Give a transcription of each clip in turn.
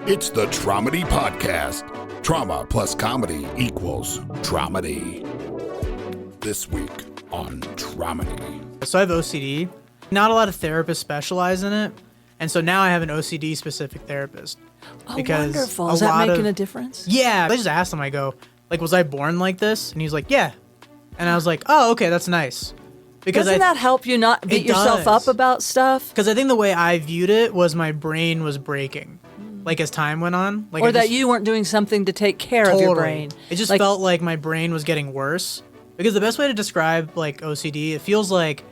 It's the Traumedy Podcast. Trauma plus comedy equals Traumedy. This week on Traumedy. So I have OCD. Not a lot of therapists specialize in it. And so now I have an OCD specific therapist. Oh, wonderful. Is that making a difference? Yeah. I just asked him, I go, like, was I born like this? And he's like, yeah. And I was like, oh, okay, that's nice. Because Doesn't that help you not beat yourself up about stuff? Because I think the way I viewed it was my brain was breaking, like as time went on. Like or that you weren't doing something to take care of your brain. It just felt like my brain was getting worse. Because the best way to describe like OCD, it feels like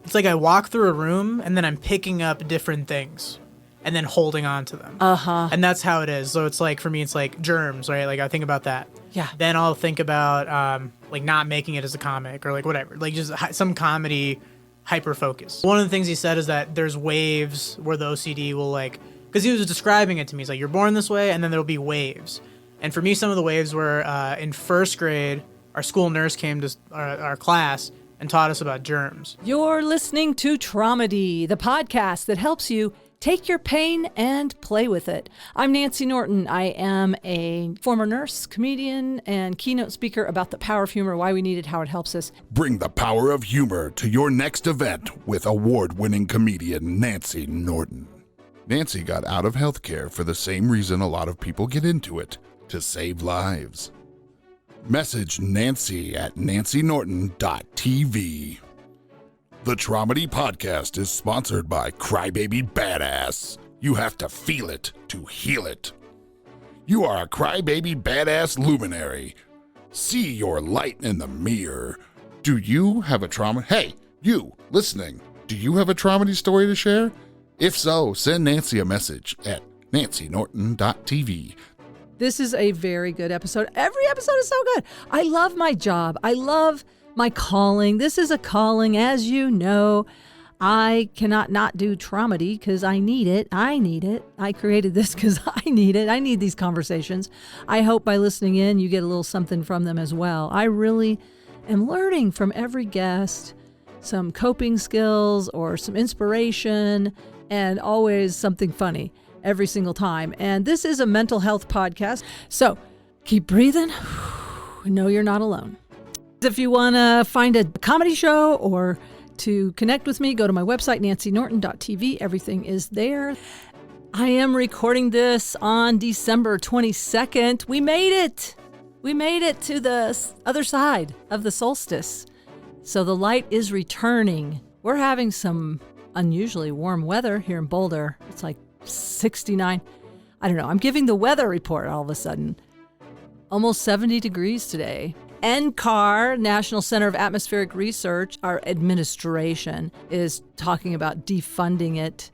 it's like I walk through a room and then I'm picking up different things and then holding on to them. Uh-huh. And that's how it is. So it's like, for me, it's like germs, right? Like I think about that. Yeah. Then I'll think about like not making it as a comic or like whatever, like just some comedy hyper focus. One of the things he said is that there's waves where the OCD will like, because he was describing it to me. He's like, you're born this way and then there'll be waves. And for me, some of the waves were in first grade, our school nurse came to our class and taught us about germs. You're listening to Traumedy, the podcast that helps you take your pain and play with it. I'm Nancy Norton. I am a former nurse, comedian, and keynote speaker about the power of humor, why we need it, how it helps us. Bring the power of humor to your next event with award-winning comedian Nancy Norton. Nancy got out of healthcare for the same reason a lot of people get into it, to save lives. Message Nancy at nancynorton.tv. The Traumedy Podcast is sponsored by Crybaby Badass. You have to feel it to heal it. You are a Crybaby Badass luminary. See your light in the mirror. Do you have a trauma? Hey, you listening, do you have a Traumedy story to share? If so, send Nancy a message at nancynorton.tv. This is a very good episode. Every episode is so good. I love my job. I love my calling. This is a calling, as you know. I cannot not do Traumedy because I need it. I need it. I created this because I need it. I need these conversations. I hope by listening in, you get a little something from them as well. I really am learning from every guest some coping skills or some inspiration and always something funny every single time. And this is a mental health podcast. So keep breathing. Know you're not alone. If you want to find a comedy show or to connect with me, go to my website, nancynorton.tv. Everything is there. I am recording this on December 22nd. We made it. We made it to the other side of the solstice. So the light is returning. We're having some unusually warm weather here in Boulder. It's like 69. I don't know. I'm giving the weather report all of a sudden. Almost 70 degrees today. NCAR, National Center of Atmospheric Research, our administration is talking about defunding it.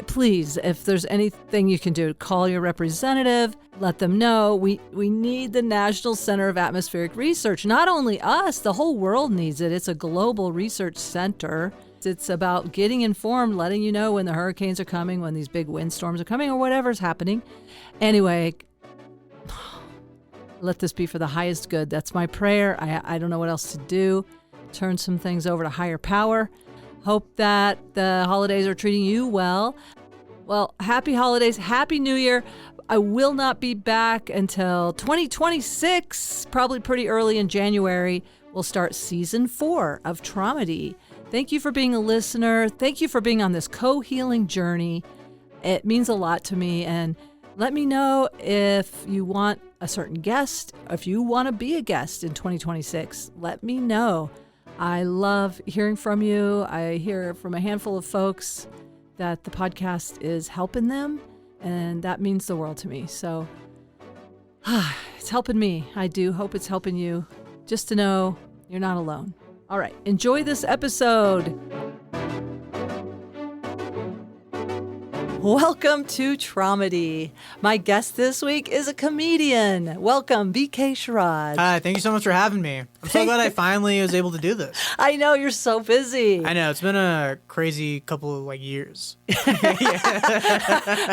Please, if there's anything you can do, call your representative, let them know. We need the National Center of Atmospheric Research. Not only us, the whole world needs it. It's a global research center. It's about getting informed, letting you know when the hurricanes are coming, when these big windstorms are coming, or whatever's happening. Anyway, let this be for the highest good. That's my prayer. I don't know what else to do. Turn some things over to higher power. Hope that the holidays are treating you well. Well, happy holidays. Happy New Year. I will not be back until 2026, probably pretty early in January. We'll start season 4 of Traumedy. Thank you for being a listener. Thank you for being on this co-healing journey. It means a lot to me. And let me know if you want a certain guest, if you want to be a guest in 2026, let me know. I love hearing from you. I hear from a handful of folks that the podcast is helping them, and that means the world to me. So it's helping me. I do hope it's helping you, just to know you're not alone. All right, enjoy this episode. Welcome to Traumedy. My guest this week is a comedian. Welcome, BK Sharad. Hi, thank you so much for having me. I'm so glad I finally was able to do this. I know, you're so busy. I know, it's been a crazy couple of years.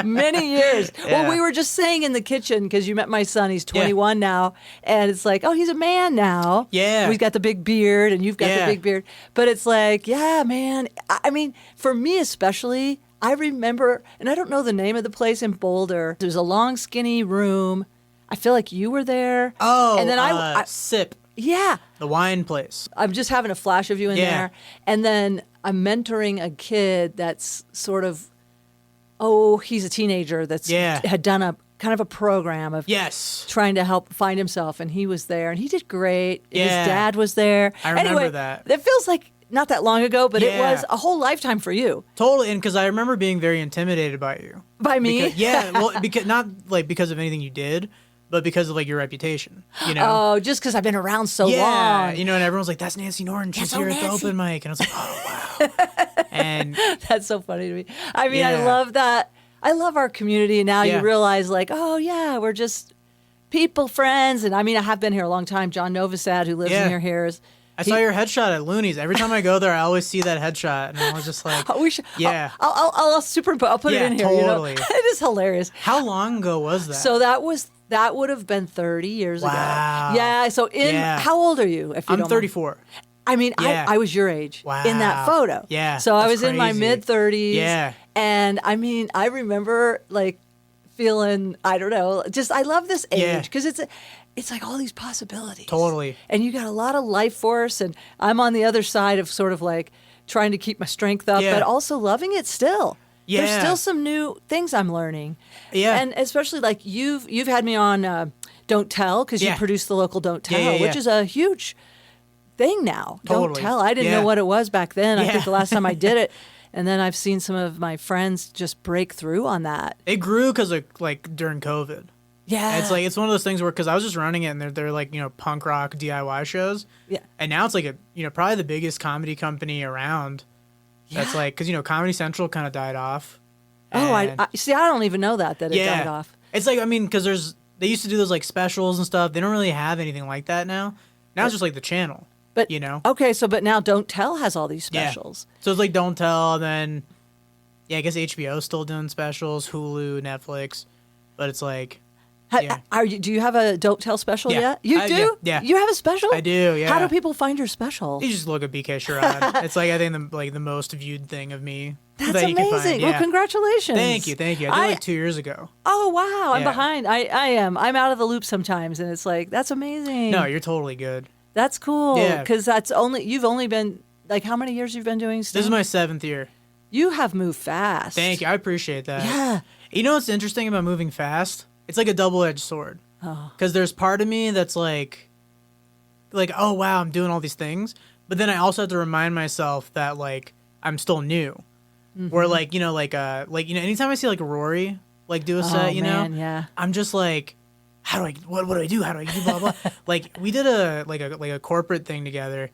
Many years. Yeah. Well, we were just saying in the kitchen, because you met my son, he's 21 now, and it's like, oh, he's a man now. Yeah. He's got the big beard, and you've got Yeah. the big beard. But it's like, yeah, man. I mean, for me especially, I remember, and I don't know the name of the place in Boulder. There's a long, skinny room. I feel like you were there. Oh, and then I Sip. Yeah. The wine place. I'm just having a flash of you in there. And then I'm mentoring a kid that's sort of, he's a teenager that's had done a kind of a program of trying to help find himself. And he was there and he did great. Yeah. His dad was there. I remember anyway, that. It feels like not that long ago, but it was a whole lifetime for you. Totally. And because I remember being very intimidated by you. By me? Because not like because of anything you did, but because of like your reputation, you know? Oh, just because I've been around so long. You know, and everyone's like, that's Nancy Norton. She's here at the open mic. And I was like, oh, wow. And that's so funny to me. I mean, I love that. I love our community. And now you realize like, oh, yeah, we're just people, friends. And I mean, I have been here a long time. John Novosad, who lives near here, is... I saw your headshot at Looney's. Every time I go there, I always see that headshot, and I was just like, we should. Yeah, I'll superimpose. I'll put it in here. Totally. You know? It is hilarious. How long ago was that? So that would have been 30 years ago. Wow. Yeah. So how old are you? If you I'm 34. I mean, I was your age in that photo. Yeah. So I was in my mid 30s. Yeah. And I mean, I remember like feeling, I don't know, just I love this age because it's like all these possibilities. Totally. And you got a lot of life force, and I'm on the other side of sort of like trying to keep my strength up, but also loving it still. Yeah. There's still some new things I'm learning. Yeah. And especially like you've had me on Don't Tell because you produce the local Don't Tell, which is a huge thing now. Totally. Don't Tell. I didn't know what it was back then. I think the last time I did it. And then I've seen some of my friends just break through on that. It grew because of like during COVID. Yeah. It's one of those things where, because I was just running it and they're like, you know, punk rock DIY shows. Yeah. And now it's like probably the biggest comedy company around. Yeah. That's like, because, you know, Comedy Central kind of died off. Oh, I see. I don't even know that it died off. It's like, I mean, because they used to do those like specials and stuff. They don't really have anything like that now. Now it's just like the channel. But, you know? Okay, but now Don't Tell has all these specials. Yeah. So it's like Don't Tell, and then, I guess HBO's still doing specials, Hulu, Netflix. But it's like... Do you have a Don't Tell special yet? You do? Yeah. You have a special? I do, yeah. How do people find your special? You just look at BK Sharad. It's like, I think, the most viewed thing of me. That's that you amazing. can find. Well, congratulations. Thank you. I did like 2 years ago. Oh, wow. I'm behind. I am. I'm out of the loop sometimes, and it's like, that's amazing. No, you're totally good. That's cool. Yeah. Because you've only been, like, how many years you've been doing stand-up? This is my 7th year. You have moved fast. Thank you. I appreciate that. Yeah. You know what's interesting about moving fast? It's like a double-edged sword. Because there's part of me that's like, oh, wow, I'm doing all these things. But then I also have to remind myself that, like, I'm still new. Mm-hmm. Where, like, you know, anytime I see, like, Rory, like, do a set, you know? I'm just like, what do I do? How do I do blah, blah? Like, we did a corporate thing together.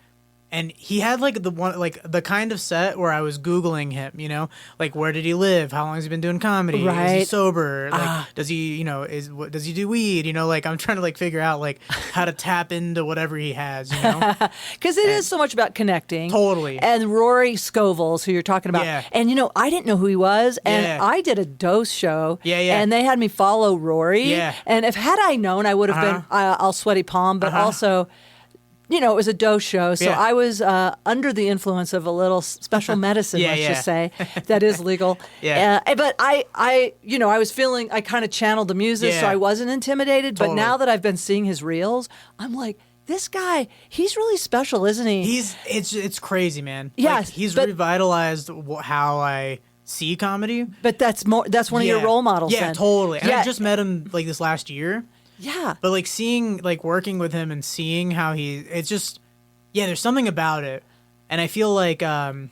And he had like the kind of set where I was Googling him, you know, like, where did he live? How long has he been doing comedy? Right. Is he sober? Like, does he, you know, does he do weed? You know, like, I'm trying to like figure out like how to tap into whatever he has, you know, because it is so much about connecting. Totally. And Rory Scovel's, who you're talking about, and you know, I didn't know who he was, and I did a Dose show, and they had me follow Rory, and had I known, I would have been all sweaty palm, but also. You know, it was a Dose show, so I was under the influence of a little special medicine, let's just say, that is legal. But I was feeling, I kind of channeled the music, so I wasn't intimidated. Totally. But now that I've been seeing his reels, I'm like, this guy, he's really special, isn't he? It's crazy, man. Yes, like, he's revitalized how I see comedy. But that's one of your role models. Yeah, then. Totally. And I just met him like this last year. Yeah. But like seeing, like working with him and seeing how it's just, there's something about it. And I feel like, so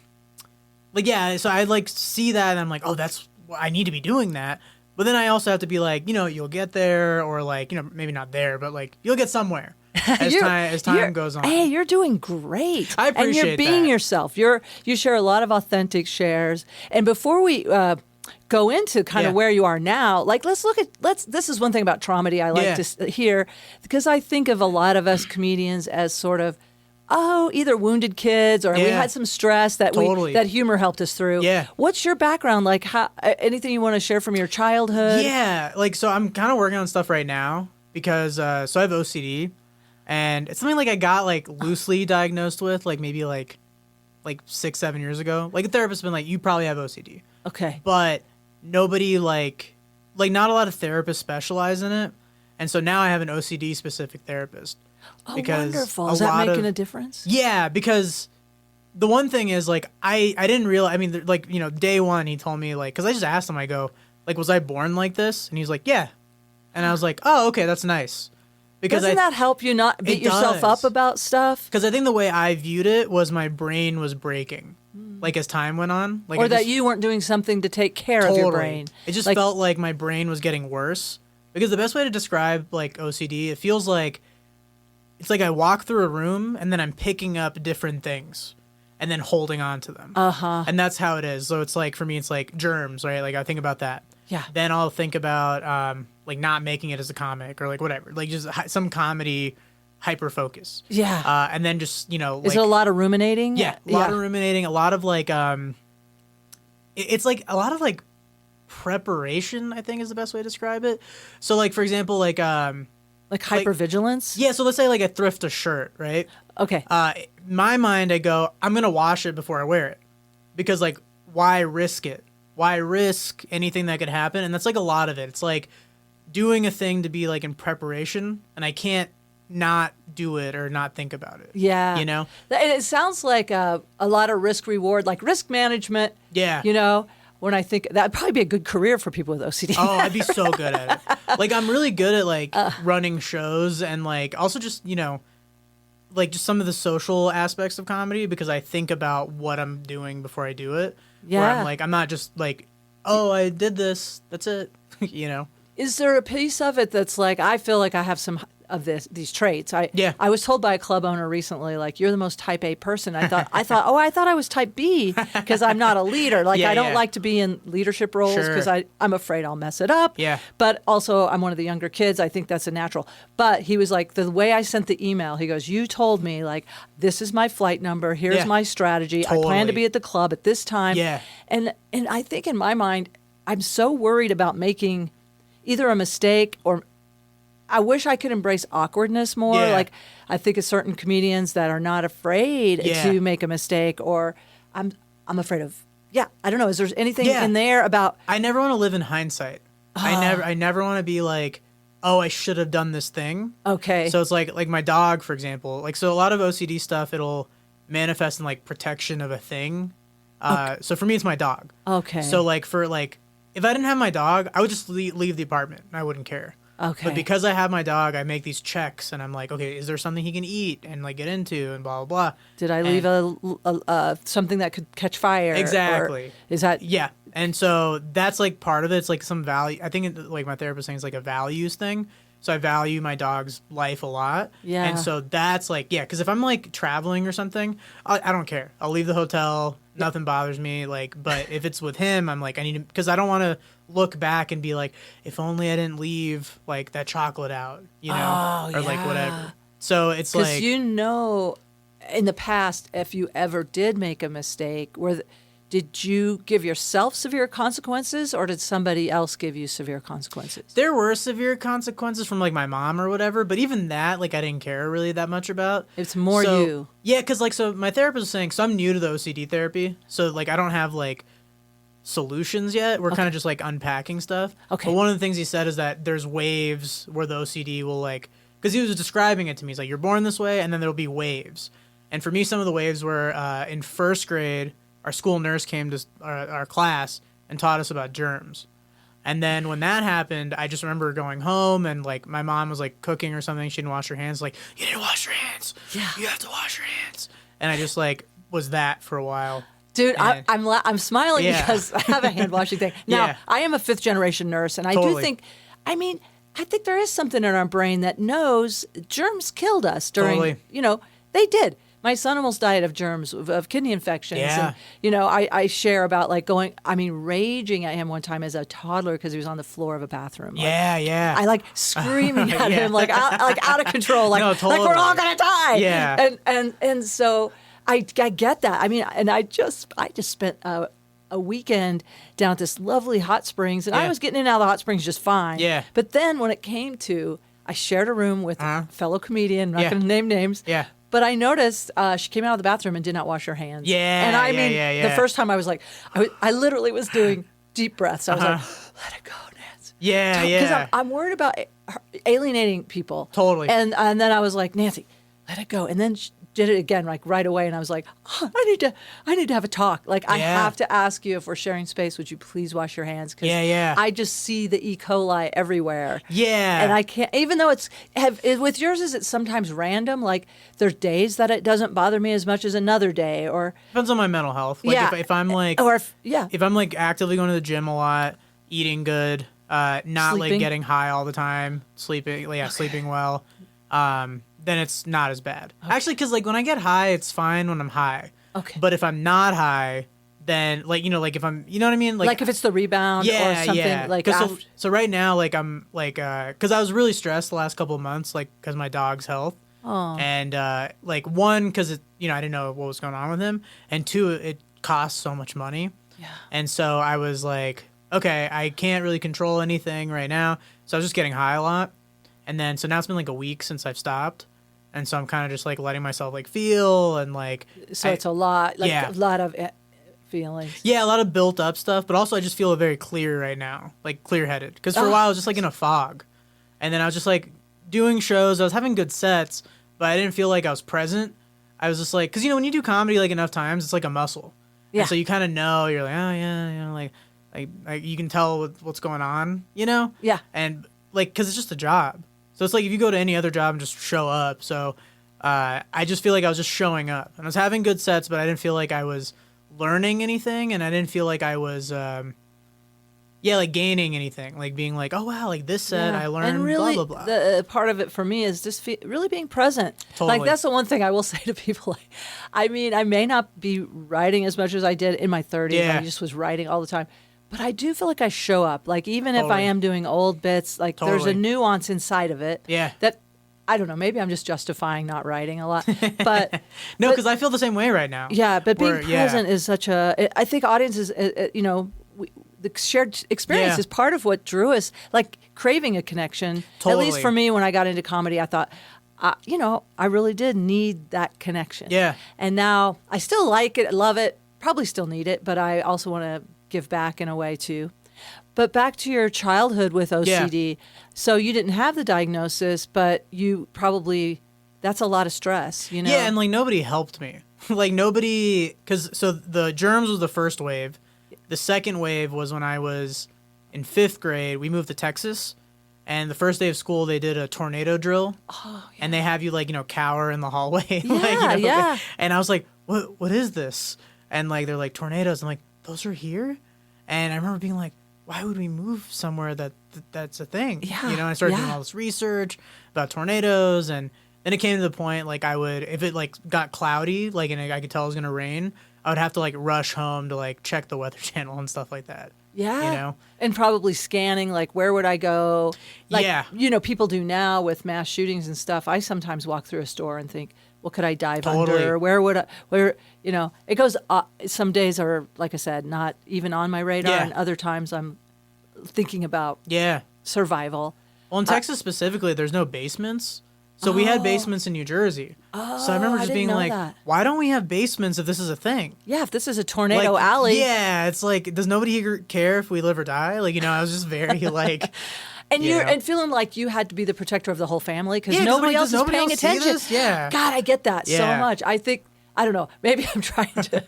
I like see that and I'm like, oh, I need to be doing that. But then I also have to be like, you know, you'll get there, or like, you know, maybe not there, but like you'll get somewhere as time goes on. Hey, you're doing great. I appreciate that. And you're being yourself. You share a lot of authentic shares. And before we, go into kind of where you are now, like this is one thing about Traumedy I like to hear, because I think of a lot of us comedians as sort of either wounded kids or we had some stress that that humor helped us through. What's your background like? How anything you want to share from your childhood? Like, so I'm kind of working on stuff right now because so I have OCD, and it's something like I got like loosely diagnosed with like maybe like 6-7 years ago. Like a therapist's been like, you probably have OCD. Okay. But nobody like not a lot of therapists specialize in it. And so now I have an OCD specific therapist. Oh, Because wonderful. Is that making a difference? Yeah, because the one thing is like I didn't realize. I mean, like, you know, day one he told me like, because I just asked him, I go like, was I born like this? And he's like, yeah. And I was like, oh, okay, that's nice. Because Doesn't that help you not beat yourself up about stuff? Because I think the way I viewed it was my brain was breaking, like as time went on, like Or that you weren't doing something to take care of your brain. It just felt like my brain was getting worse. Because the best way to describe like OCD, it feels like it's like I walk through a room and then I'm picking up different things and then holding on to them. And that's how it is. So it's like, for me, it's like germs, right? Like I think about that. Yeah. Then I'll think about like not making it as a comic or like whatever, like just some comedy hyper focus. Yeah. And then just, you know, is it a lot of ruminating? Yeah, a lot of ruminating, a lot of like it's like a lot of like preparation, I think is the best way to describe it. So like, for example, like hypervigilance? Yeah, so let's say like I thrift a shirt, right? Okay. In my mind, I go, I'm going to wash it before I wear it. Because like, why risk it? Why risk anything that could happen? And that's like a lot of it. It's like doing a thing to be like in preparation, and I can't not do it or not think about it. Yeah. You know? And it sounds like a lot of risk reward, like risk management. Yeah. You know, when I think that'd probably be a good career for people with OCD. Oh, I'd be so good at it. Like, I'm really good at like running shows and like also just, you know, like just some of the social aspects of comedy, because I think about what I'm doing before I do it. Yeah. Where I'm like, I'm not just like, oh, I did this, that's it. You know? Is there a piece of it that's like, I feel like I have some of these traits? I was told by a club owner recently, like, you're the most type A person. I thought I was type B because I'm not a leader. Like, I don't like to be in leadership roles because I'm afraid I'll mess it up. Yeah. But also, I'm one of the younger kids. I think that's a natural. But he was like, the way I sent the email, he goes, you told me, like, this is my flight number. Here's my strategy. Totally. I plan to be at the club at this time. Yeah. And I think in my mind, I'm so worried about making either a mistake or I wish I could embrace awkwardness more. Yeah. Like, I think of certain comedians that are not afraid to make a mistake, or I'm afraid of. Yeah, I don't know. Is there anything in there about? I never want to live in hindsight. I never want to be like, oh, I should have done this thing. Okay. So it's like my dog, for example. Like, so a lot of OCD stuff, it'll manifest in like protection of a thing. So for me, it's my dog. Okay. So like if I didn't have my dog, I would just leave the apartment. I wouldn't care. Okay. But because I have my dog, I make these checks, and I'm like, okay, is there something he can eat and like get into, and blah blah blah. Did I leave a something that could catch fire? Exactly. Is that? Yeah. And so that's like part of it. It's like some value. I think like my therapist saying it's like a values thing. So I value my dog's life a lot. Yeah. And so that's like, yeah, because if I'm like traveling or something, I don't care. I'll leave the hotel. Nothing bothers me. Like, but if it's with him, I'm like, I need to, because I don't want to look back and be like, if only I didn't leave like that chocolate out, you know, or like whatever. So it's like, because you know, in the past, if you ever did make a mistake, did you give yourself severe consequences, or did somebody else give you severe consequences? There were severe consequences from like my mom or whatever, but even that, like, I didn't care really that much about. It's more you. Yeah, because like, so my therapist was saying, so I'm new to the OCD therapy, so like I don't have like solutions yet. We're kind of just like unpacking stuff. Okay. But one of the things he said is that there's waves where the OCD will like, because he was describing it to me. He's like, you're born this way, and then there'll be waves. And for me, some of the waves were in first grade. Our school nurse came to our class and taught us about germs. And then when that happened, I just remember going home and like my mom was like cooking or something. She didn't wash her hands. Like, you need to wash your hands. Yeah. You have to wash your hands. And I just like was that for a while. Dude, I'm smiling because I have a hand washing thing. Now, I am a 5th generation nurse, and I do think, I think there is something in our brain that knows germs killed us during, they did. My son almost died of germs, of kidney infections. Yeah. And, I share about like raging at him one time as a toddler because he was on the floor of a bathroom. Yeah. I like screaming at him, like out of control, like, No, totally. like we're all going to die. Yeah. And so I get that. I mean, and I just spent a weekend down at this lovely hot springs, and I was getting in and out of the hot springs just fine. Yeah. But then when it came to, I shared a room with a fellow comedian, I'm not going to name names. Yeah. But I noticed she came out of the bathroom and did not wash her hands. Yeah, and I yeah, mean, yeah. the first time I was like, I literally was doing deep breaths. I was like, let it go, Nancy. Yeah, Because I'm worried about alienating people. Totally. And then I was like, Nancy, let it go. And then she did it again, like right away. And I was like, oh, I need to have a talk. Like, I have to ask you, if we're sharing space, would you please wash your hands? Because I just see the E. coli everywhere. Yeah. And I can't, even though with yours, is it sometimes random? Like, there's days that it doesn't bother me as much as another day, or depends on my mental health. Like, if I'm like, if I'm like actively going to the gym a lot, eating good, not Sleeping. like getting high all the time, sleeping well, then it's not as bad. Actually, because like when I get high, it's fine when I'm high. Okay. But if I'm not high, then like, like if I'm, you know what I mean? Like if it's the rebound or something like after. So right now, like I'm like, because I was really stressed the last couple of months, like because my dog's health. Oh. And like one, because I didn't know what was going on with him, and two, it costs so much money. Yeah. And so I was like, okay, I can't really control anything right now. So I was just getting high a lot. And then, so now it's been like a week since I've stopped. And so I'm kind of just like letting myself like feel and like. So it's a lot, like a lot of feelings. Yeah, a lot of built up stuff. But also I just feel very clear right now, like clear headed. Because for a while I was just like in a fog. And then I was just like doing shows. I was having good sets, but I didn't feel like I was present. I was just like, because when you do comedy like enough times, it's like a muscle. Yeah. And so you kind of know, you're like, oh yeah, like you can tell what's going on, Yeah. And like, because it's just a job. So it's like if you go to any other job and just show up. So I just feel like I was just showing up. And I was having good sets, but I didn't feel like I was learning anything. And I didn't feel like I was, like gaining anything. Like being like, oh, wow, like this set I learned, and really, blah, blah, blah. The part of it for me is just really being present. Totally. Like, that's the one thing I will say to people. Like, I mean, I may not be writing as much as I did in my 30s. Yeah. I just was writing all the time. But I do feel like I show up. Like, even if I am doing old bits, like there's a nuance inside of it. Yeah. That, I don't know, maybe I'm just justifying not writing a lot. But no, because I feel the same way right now. Yeah, but being present is such I think audiences, the shared experience is part of what drew us, like craving a connection. Totally. At least for me, when I got into comedy, I thought, I really did need that connection. Yeah. And now I still like it, love it, probably still need it, but I also want to give back in a way too. But back to your childhood with OCD. Yeah. So you didn't have the diagnosis, but you probably, that's a lot of stress, Yeah, and like nobody helped me. Like nobody, so the germs was the first wave. The second wave was when I was in 5th grade. We moved to Texas, and the first day of school they did a tornado drill. Oh, yeah. And they have you like, cower in the hallway. Yeah, yeah. And I was like, what is this? And like they're like tornadoes. I'm like, those are here? And I remember being like, why would we move somewhere that's a thing? Yeah. And I started doing all this research about tornadoes, and then it came to the point like I would, if it like got cloudy, like and I could tell it was gonna rain, I would have to like rush home to like check the Weather Channel and stuff like that. Yeah. And probably scanning, like, where would I go? Like, people do now with mass shootings and stuff. I sometimes walk through a store and think, what could I dive under? Where would I, it goes, some days are, like I said, not even on my radar. And other times I'm thinking about survival. Well, in Texas specifically, there's no basements. So we had basements in New Jersey. So I remember just being like, why don't we have basements if this is a thing? Yeah, if this is a tornado alley. Yeah, it's like, does nobody here care if we live or die? Like, I was just very like... And and feeling like you had to be the protector of the whole family because nobody else is paying attention. Yeah. God, I get that so much. I think, I don't know, maybe I'm trying to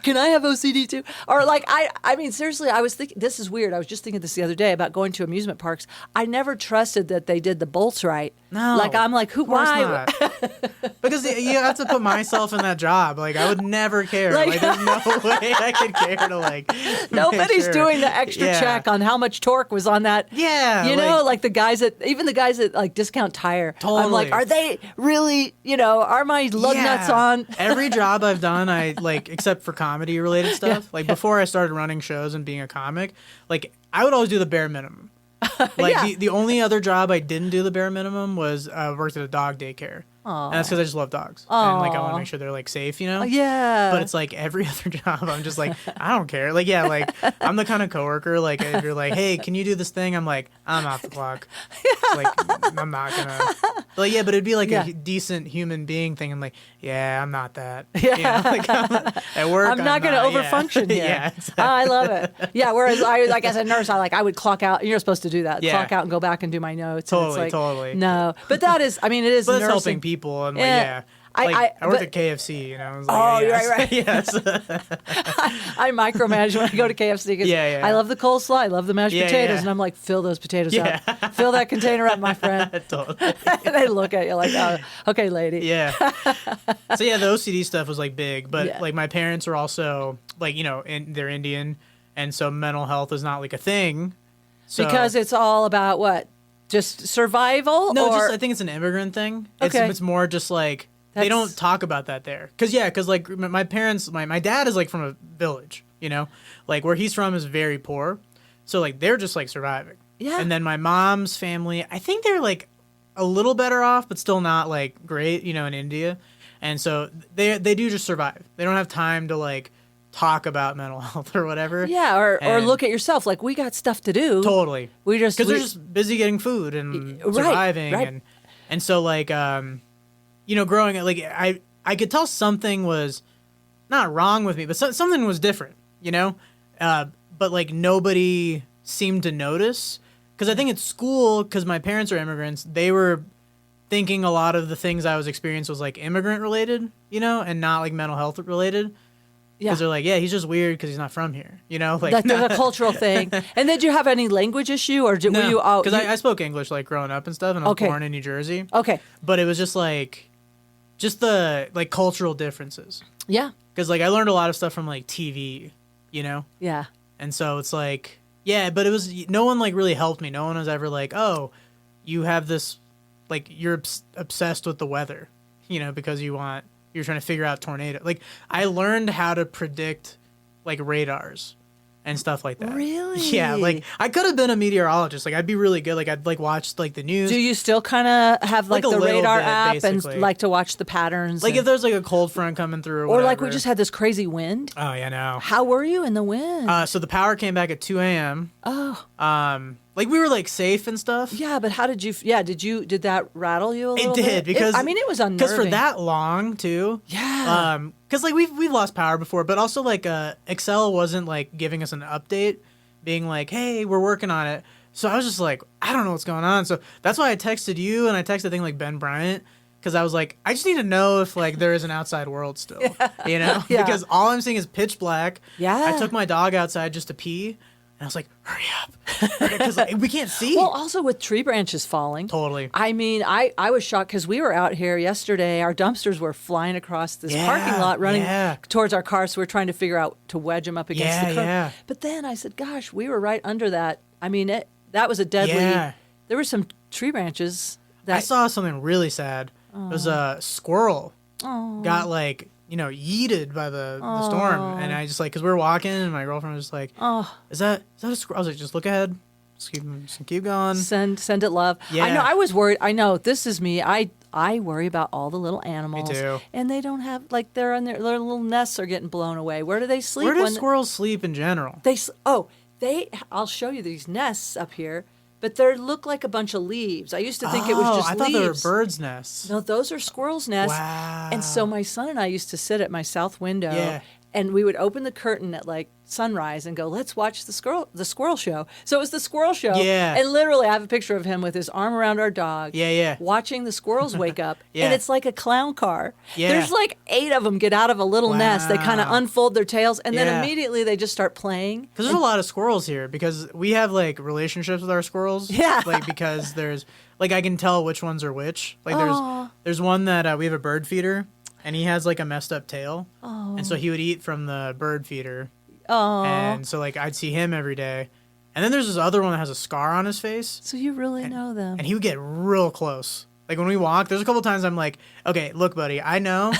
can I have OCD too? Or like, I mean, seriously, I was thinking, this is weird. I was just thinking this the other day about going to amusement parks. I never trusted that they did the bolts right. No. Like, I'm like, why? Because you have to put myself in that job. Like, I would never care. Like there's no way I could care to like. Nobody's doing the extra check on how much torque was on that. Yeah. Like the guys at like Discount Tire. Totally. I'm like, are they really, are my lug nuts on? Every job I've done, I like, except for comedy related stuff. Before I started running shows and being a comic, like I would always do the bare minimum. Like Yeah. the only other job I didn't do the bare minimum was worked at a dog daycare. And that's because I just love dogs. And like I want to make sure they're like safe, you know? Yeah. But it's like every other job, I'm just like, I don't care. Like, yeah, like I'm the kind of coworker, like if you're like, hey, can you do this thing? I'm like, I'm off the clock. Like, I'm not gonna. Like, yeah, but it'd be like a decent human being thing. I'm like, yeah, I'm not that. Yeah. You know? Like, at work, I'm not going to overfunction here. Yeah, exactly. I love it. Yeah, whereas I, like as a nurse, I would clock out. You're supposed to do that. Yeah. Clock out and go back and do my notes. And it's like, Totally. No, but that is, I mean, it is But it's nursing. helping people, and like, Yeah. yeah. Like, I worked but- at KFC, you know. I was like, Oh, yes, right. yes. I micromanage when I go to KFC because Yeah. I love the coleslaw, I love the mashed Yeah, potatoes, yeah. and I'm like, fill those potatoes Yeah. up, fill that container up, my friend. Totally. And they look at you like, oh, okay, lady. Yeah. So yeah, the OCD stuff was like big, but Yeah. like my parents are also like, you know, they're Indian, and so mental health is not like a thing. So, Because it's all about what? Just survival? no, or just I think it's an immigrant thing. Okay. It's more just like they That's- don't talk about that there. Cause like my parents, my dad is like from a village, you know, like where he's from is very poor, so like they're just like surviving. Yeah. And then my mom's family, I think they're like a little better off, but still not like great, you know, in India. And so they do just survive. They don't have time to like talk about mental health or whatever. Yeah, or And- look at yourself. Like, we got stuff to do. Totally. We just Because they're just busy getting food and Right, surviving, right. and so like you know, growing up, like I could tell something was not wrong with me, but something was different, you know, but like nobody seemed to notice, because I think at school, because my parents are immigrants, they were thinking a lot of the things I was experiencing was like immigrant related, you know, and not like mental health related. Yeah. Because they're like, yeah, he's just weird because he's not from here, you know, like That's a cultural thing. And did you have any language issue, or were you? Oh, because I spoke English like growing up and stuff, and I was Okay. born in New Jersey. Okay. But it was just the like cultural differences. Yeah. Because like I learned a lot of stuff from like TV, you know, Yeah. and so it's like, yeah, but it was no one like really helped me. No one was ever like, oh, you have this, like you're obsessed with the weather, you know, because you're trying to figure out tornado. Like I learned how to predict like radars and stuff like that. Really? Yeah, like I could have been a meteorologist. Like I'd be really good. Like I'd like watch like the news. Do you still kind of have like Like a the little radar bit, app basically. and like to watch the patterns? Like and- if there's like a cold front coming through, or like we whatever. just had this crazy wind. Oh yeah, no. How were you in the wind? So the power came back at 2 a.m. Oh. Like we were like safe and stuff. Yeah, but how did you? Yeah, did that rattle you a little It bit? did because I mean, it was unnerving. Because for that long too. Yeah. Because like we've lost power before, but also like Excel wasn't like giving us an update, being like, hey, we're working on it. So I was just like, I don't know what's going on. So that's why I texted you, and I texted I think like Ben Bryant, because I was like, I just need to know if like there is an outside world still, you know? Yeah. Because all I'm seeing is pitch black. Yeah. I took my dog outside just to pee, and I was like, hurry up, because like, we can't see. Well, also with tree branches falling. Totally. I mean, I was shocked because we were out here yesterday. Our dumpsters were flying across this Yeah, parking lot, running yeah. towards our car. So we're trying to figure out to wedge them up against the Yeah, curb. yeah. But then I said, gosh, we were right under that. I mean, that was a deadly. Yeah. There were some tree branches that. I saw something really sad. It was a squirrel got like, you know, yeeted by the storm, and I just like, because we were walking, and my girlfriend was just like, is that a squirrel? I was like, just look ahead, just keep going. Send it love. Yeah. I know. I was worried. I know. This is me. I worry about all the little animals. Me too. And they don't have like they're on their little nests are getting blown away. Where do they sleep? Where do when squirrels sleep in general? I'll show you these nests up here, but they look like a bunch of leaves. I used to think it was just I leaves. thought they were birds' nests. No, those are squirrels' nests. Wow. And so my son and I used to sit at my south window, Yeah. and we would open the curtain at like sunrise and go, "Let's watch the squirrel show." So it was the squirrel show. Yeah. And literally, I have a picture of him with his arm around our dog. Yeah. Watching the squirrels wake up, Yeah. and it's like a clown car. Yeah. There's like 8 of them get out of a little nest. They kind of Wow. unfold their tails, and then Yeah. immediately they just start playing. Because there's a lot of squirrels here, because we have like relationships with our squirrels. Yeah. Like because there's like I can tell which ones are which. Like Aw. there's one that we have a bird feeder, and he has like a messed up tail, and so he would eat from the bird feeder. Oh, And so like I'd see him every day. And then there's this other one that has a scar on his face, so you really know them. and he would get real close. Like when we walk, there's a couple times I'm like, okay, look, buddy, I know,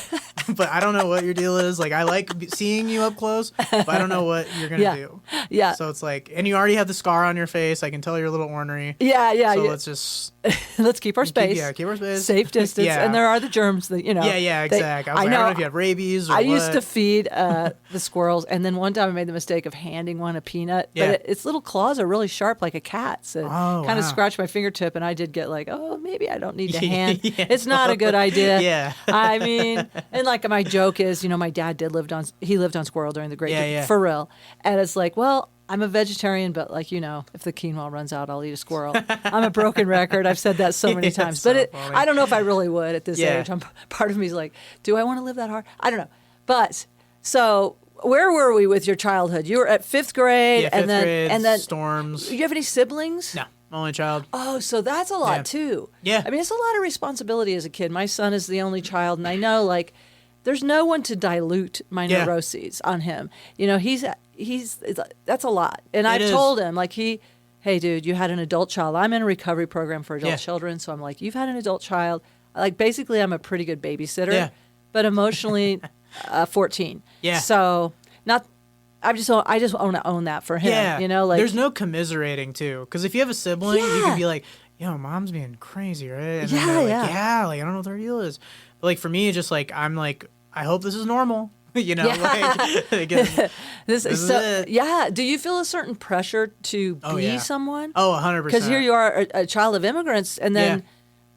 but I don't know what your deal is. Like, I like seeing you up close, but I don't know what you're going to do. Yeah. So it's like, and you already have the scar on your face. I can tell you're a little ornery. Yeah. So let's just... Let's keep our space. Keep our space. Safe distance. Yeah. And there are the germs that, Yeah, exactly. I don't know if you have rabies or I what. used to feed the squirrels, and then one time I made the mistake of handing one a peanut. Yeah. But its little claws are really sharp like a cat's. It kind of scratched my fingertip, and I did get like, oh, maybe I don't need to hand. It's not a good idea. Yeah. I mean, and like my joke is, my dad lived on squirrel during the Great Depression, for real. And it's like, well, I'm a vegetarian, but like, if the quinoa runs out, I'll eat a squirrel. I'm a broken record. I've said that so many times, but I don't know if I really would at this age. Part of me is like, do I want to live that hard? I don't know. But so where were we with your childhood? You were at 5th grade, fifth grade, and then storms. Do you have any siblings? No, only child. Oh, so that's a lot too. Yeah. I mean, it's a lot of responsibility as a kid. My son is the only child, and I know like there's no one to dilute my neuroses on him. That's a lot. And I've told him like hey dude, you had an adult child. I'm in a recovery program for adult children, so I'm like, you've had an adult child. Like basically I'm a pretty good babysitter, but emotionally 14. Yeah. So I just want to own that for him. Yeah. There's no commiserating too, because if you have a sibling, you can be like, mom's being crazy, right? And then they're like, I don't know what their deal is. But like for me, it's just like I'm like, I hope this is normal. This is it. Yeah. Do you feel a certain pressure to be someone? Oh, 100%. Because here you are, a child of immigrants, and then,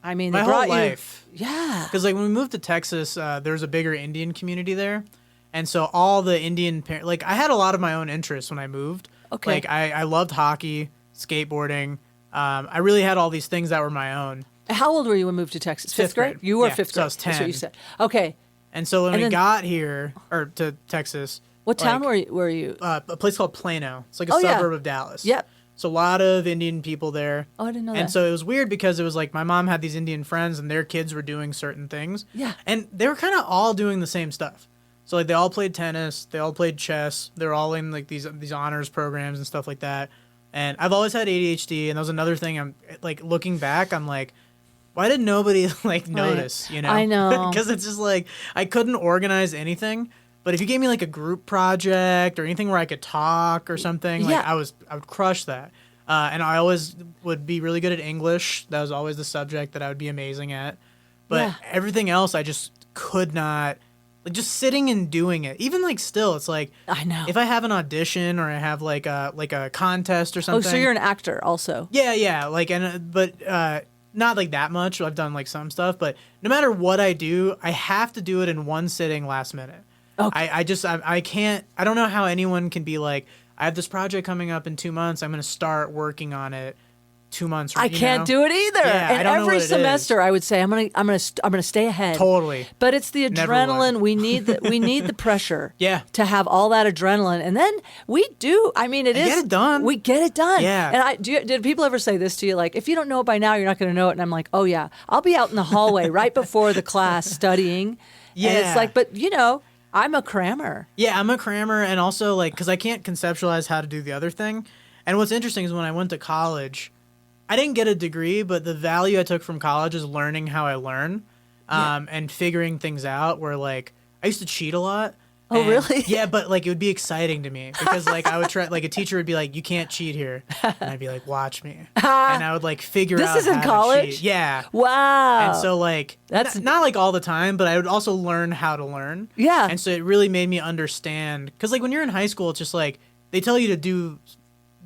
I mean, my whole life. Yeah. Because like when we moved to Texas, there's a bigger Indian community there, and so all the Indian parents, like I had a lot of my own interests when I moved. Okay. Like I loved hockey, skateboarding. I really had all these things that were my own. How old were you when you moved to Texas? 5th grade? You were 5th grade. So I was 10. That's what you said. Okay. And so when we got here, or to Texas. What town were you? A place called Plano. It's like a suburb of Dallas. Yep. So a lot of Indian people there. Oh, I didn't know that. And so it was weird because it was like my mom had these Indian friends and their kids were doing certain things. Yeah. And they were kind of all doing the same stuff. So like they all played tennis, they all played chess, they were all in like these honors programs and stuff like that. And I've always had ADHD, and that was another thing. I'm like looking back, I'm like, why did nobody like notice? I know. Because it's just like I couldn't organize anything. But if you gave me like a group project or anything where I could talk or something, like I would crush that. And I always would be really good at English. That was always the subject that I would be amazing at. But everything else, I just could not. Like just sitting and doing it, even like still, it's like I know if I have an audition or I have like a contest or something. Oh, so you're an actor also? Yeah. Like but not like that much. I've done like some stuff, but no matter what I do, I have to do it in one sitting last minute. Okay. I can't. I don't know how anyone can be like, I have this project coming up in 2 months. I'm going to start working on it 2 months from I can't do it either. Yeah, and I don't know every what it semester is. I would say I'm gonna stay ahead. Totally. But it's the adrenaline. We need the pressure. Yeah. To have all that adrenaline, and then we do. I mean, get it done. We get it done. Yeah. And did people ever say this to you? Like, if you don't know it by now, you're not going to know it. And I'm like, oh yeah, I'll be out in the hallway right before the class studying. Yeah. And it's like, but I'm a crammer. Yeah, I'm a crammer, and also like because I can't conceptualize how to do the other thing. And what's interesting is when I went to college, I didn't get a degree, but the value I took from college is learning how I learn, and figuring things out. Where like I used to cheat a lot. Oh, really? Yeah, but like it would be exciting to me because like I would try. Like a teacher would be like, "You can't cheat here," and I'd be like, "Watch me," and I would like figure out. This is in college? To cheat. Yeah. Wow. And so like that's not like all the time, but I would also learn how to learn. Yeah. And so it really made me understand because like when you're in high school, it's just like they tell you to do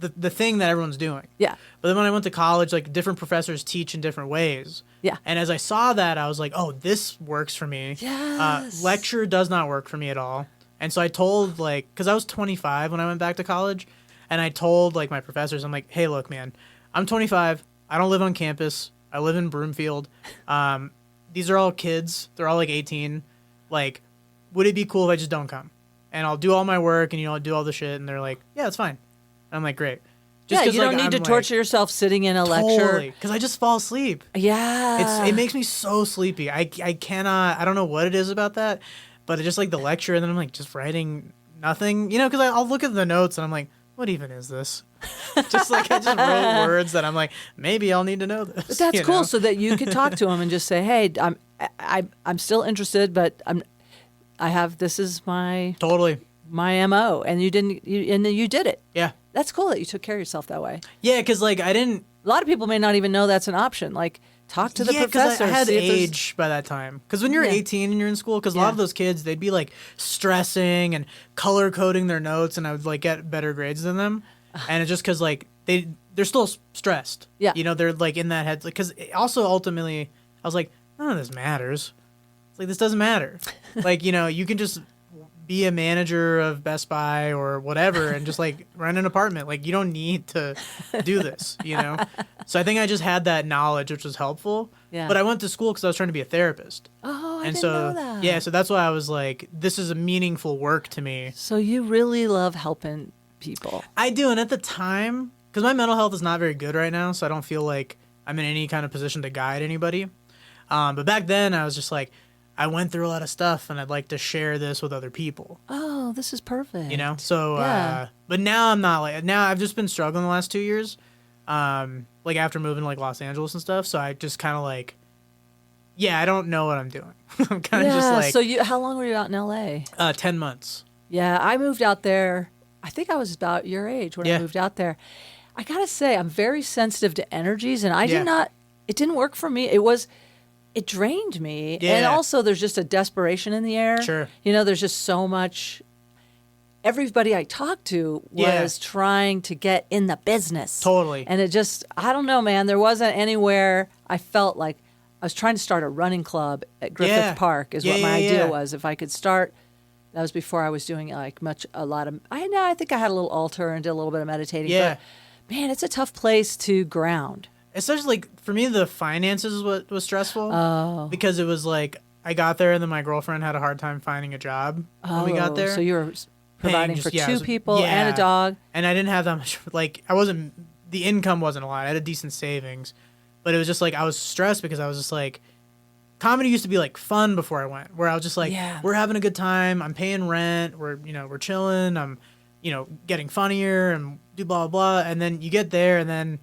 the thing that everyone's doing. Yeah. But then when I went to college, like different professors teach in different ways. Yeah. And as I saw that, I was like, oh, this works for me. Yes. Lecture does not work for me at all. And so I told like, because I was 25 when I went back to college, and I told like my professors, I'm like, hey, look, man, I'm 25. I don't live on campus. I live in Broomfield. These are all kids. They're all like 18. Like, would it be cool if I just don't come? And I'll do all my work and, I'll do all the shit. And they're like, yeah, it's fine. I'm like, great. Just you don't need to torture yourself sitting in a lecture. Because I just fall asleep. Yeah. It makes me so sleepy. I cannot, I don't know what it is about that, but it's just like the lecture, and then I'm like just writing nothing, because I'll look at the notes and I'm like, what even is this? Just like I just wrote words that I'm like, maybe I'll need to know this. But that's cool, so that you could talk to him and just say, hey, I'm still interested, but this is my Totally. MO, and you did it. Yeah. That's cool that you took care of yourself that way. Yeah, because like I didn't. A lot of people may not even know that's an option. Like, talk to the professor. I had see if there's- age by that time. Because when you're Yeah. 18 and you're in school, because a lot of those kids, they'd be like stressing and color coding their notes, and I would like get better grades than them. And it's just because like they're still stressed. Yeah. You know, they're like in that head. Because also ultimately, I was like, none of this matters. It's like, this doesn't matter. Like, you know, you can just be a manager of Best Buy or whatever and just like rent an apartment. Like, you don't need to do this, you know? So I think I just had that knowledge, which was helpful. Yeah. But I went to school because I was trying to be a therapist. Oh, I And didn't so, know that. yeah, so that's why I was like, this is a meaningful work to me. So you really love helping people. I do. And at the time, because my mental health is not very good right now, so I don't feel like I'm in any kind of position to guide anybody. But back then, I was just like, I went through a lot of stuff, and I'd like to share this with other people. Oh, this is perfect. You know? So, Yeah. but now I'm not like, now I've just been struggling the last 2 years. Like after moving to like Los Angeles and stuff. So I just kind of like, yeah, I don't know what I'm doing. I'm kind of just like, So how long were you out in LA? 10 months. Yeah, I moved out there. I think I was about your age when I Yeah. moved out there. I gotta say, I'm very sensitive to energies, and Yeah. it didn't work for me. It drained me. And Yeah. also there's just a desperation in the air. Sure. You know, there's just so much. Everybody I talked to Yeah. was trying to get in the business. Totally. And it just, I don't know, man. There wasn't anywhere I felt like I was trying to start a running club at Griffith Yeah. Park is Yeah, what my yeah, idea yeah. was. If I could start, that was before I was doing like I think I had a little altar and did a little bit of meditating. Yeah. But man, it's a tough place to ground. Especially like for me, the finances is what was stressful. Oh. Because it was like, I got there and then my girlfriend had a hard time finding a job when we got there. So you were providing just- for yeah, it two was- people yeah. and a dog. And I didn't have that much, like, the income wasn't a lot. I had a decent savings. But it was just like, I was stressed because I was just like, comedy used to be like fun before I went, where I was just like, Yeah. we're having a good time. I'm paying rent. We're chilling. I'm, getting funnier and do blah, blah, blah. And then you get there and then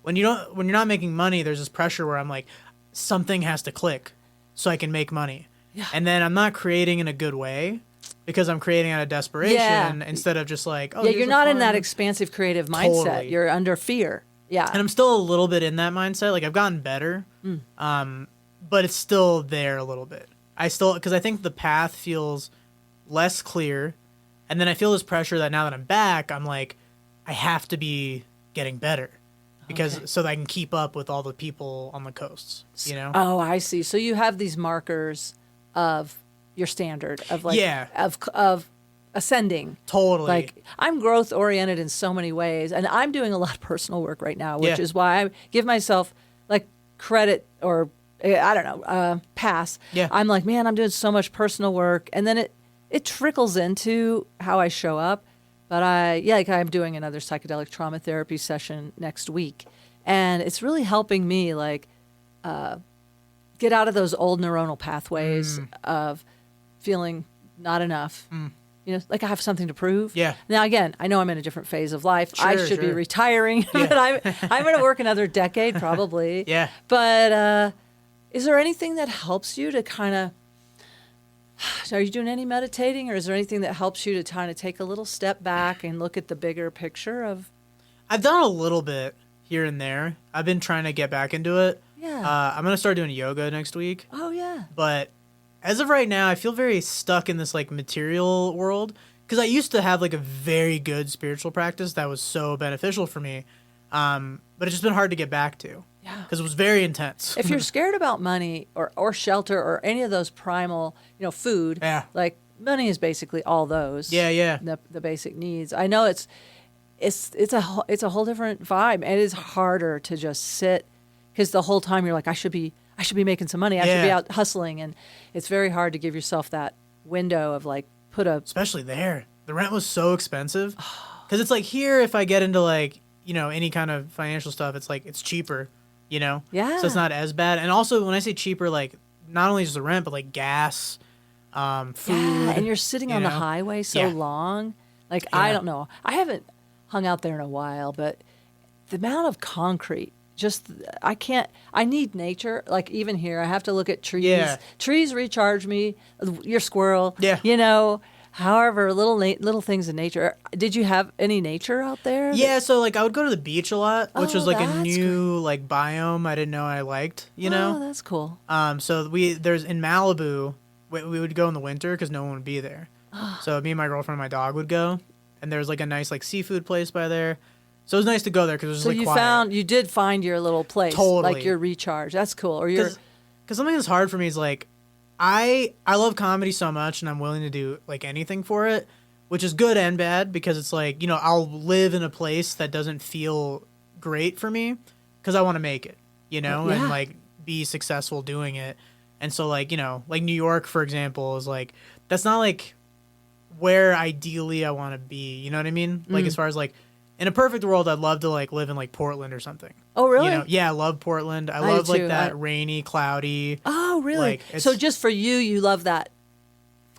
when you're not making money, there's this pressure where I'm like, something has to click so I can make money. Yeah. And then I'm not creating in a good way because I'm creating out of desperation Yeah. instead of just like, oh, Yeah, here's you're a not in fun- that expansive creative mindset. Totally. You're under fear. Yeah. And I'm still a little bit in that mindset. Like, I've gotten better, but it's still there a little bit. Because I think the path feels less clear. And then I feel this pressure that now that I'm back, I'm like, I have to be getting better because so that I can keep up with all the people on the coasts, you know? Oh, I see. So you have these markers of your standard of like Yeah. of ascending. Totally. Like, I'm growth oriented in so many ways, and I'm doing a lot of personal work right now, which Yeah. is why I give myself like credit or I don't know, pass. Yeah. I'm like, man, I'm doing so much personal work, and then it trickles into how I show up. But I'm doing another psychedelic trauma therapy session next week, and it's really helping me like get out of those old neuronal pathways of feeling not enough. You know, like I have something to prove. Yeah. Now, again, I know I'm in a different phase of life. I Sure, should be sure. retiring, but I'm going to work another decade probably. Yeah. But is there anything that helps you to kind of, are you doing any meditating, or is there anything that helps you to kind of take a little step back and look at the bigger picture of? I've done a little bit here and there. I've been trying to get back into it. Yeah. I'm going to start doing yoga next week. Oh, yeah. But as of right now, I feel very stuck in this like material world because I used to have like a very good spiritual practice that was so beneficial for me. But it's just been hard to get back to. Yeah. Because it was very intense. If you're scared about money or shelter or any of those primal, food, Yeah. like money is basically all those. Yeah. The basic needs. I know it's a whole different vibe, and it is harder to just sit because the whole time you're like, I should be making some money. I should be Yeah. out hustling, and it's very hard to give yourself that window of like Especially there. The rent was so expensive. Because it's like here, if I get into like, any kind of financial stuff, it's like, it's cheaper, Yeah. So it's not as bad. And also when I say cheaper, like not only just the rent, but like gas, food. Yeah, and you're sitting on the know? highway so Yeah. long. Like, Yeah. I don't know. I haven't hung out there in a while, but the amount of concrete I can't. I need nature. Like even here, I have to look at trees. Yeah. Trees recharge me. Your squirrel. Yeah. You know. However, little things in nature. Did you have any nature out there? Yeah, so like I would go to the beach a lot, which was like a that's new like biome I didn't know I liked. You know. Oh, that's cool. So there's in Malibu, we would go in the winter because no one would be there. So me and my girlfriend and my dog would go, and there's like a nice like seafood place by there. So it was nice to go there because it was So just, like, quiet. you did find your little place, Totally. like your recharge. That's cool. Or your Because something that's hard for me is like, I love comedy so much, and I'm willing to do like anything for it, which is good and bad because it's like, you know, I'll live in a place that doesn't feel great for me because I want to make it, you know, and like be successful doing it. And so like, you know, like New York, for example, is like, that's not like where ideally I want to be. You know what I mean? Like as far as like, in a perfect world, I'd love to like live in like Portland or something. Oh, really? You know? Yeah, I love Portland. I do love like too. that rainy, cloudy. Oh, really? Like, So just for you love that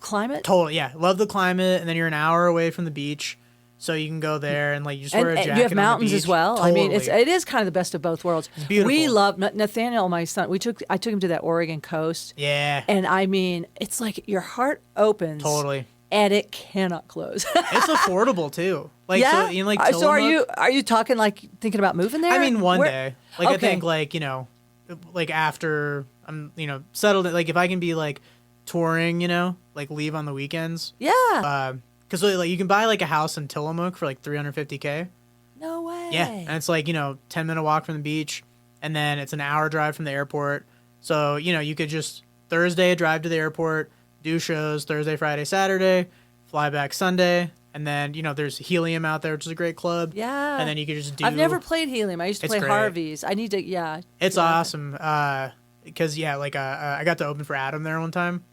climate? Totally, yeah. Love the climate, and then you're an hour away from the beach, so you can go there and like you just wear a jacket. And you have on the mountains beach. as well. Totally. I mean, it is kind of the best of both worlds. It's beautiful. We love Nathaniel, my son. I took him to that Oregon coast. Yeah, And I mean, it's like your heart opens. totally. And it cannot close. It's affordable too. Like yeah. so, you know, like So Tillamook. are you talking like thinking about moving there? I mean, one day. Like I Okay. think like, you know, like after I'm, you know, settled. Like if I can be like touring, you know, like leave on the weekends. Yeah. Because like you can buy like a house in Tillamook for like $350K. No way. Yeah, and it's like, you know, 10-minute walk from the beach, and then it's an hour drive from the airport. So, you know, you could just Thursday drive to the airport, do shows Thursday, Friday, Saturday, fly back Sunday, and then, you know, there's Helium out there, which is a great club. Yeah. And then you could just do... I've never played Helium. I used to It's play great. Harvey's. I need to, yeah. It's Yeah. awesome. Because, yeah, like, I got to open for Adam there one time,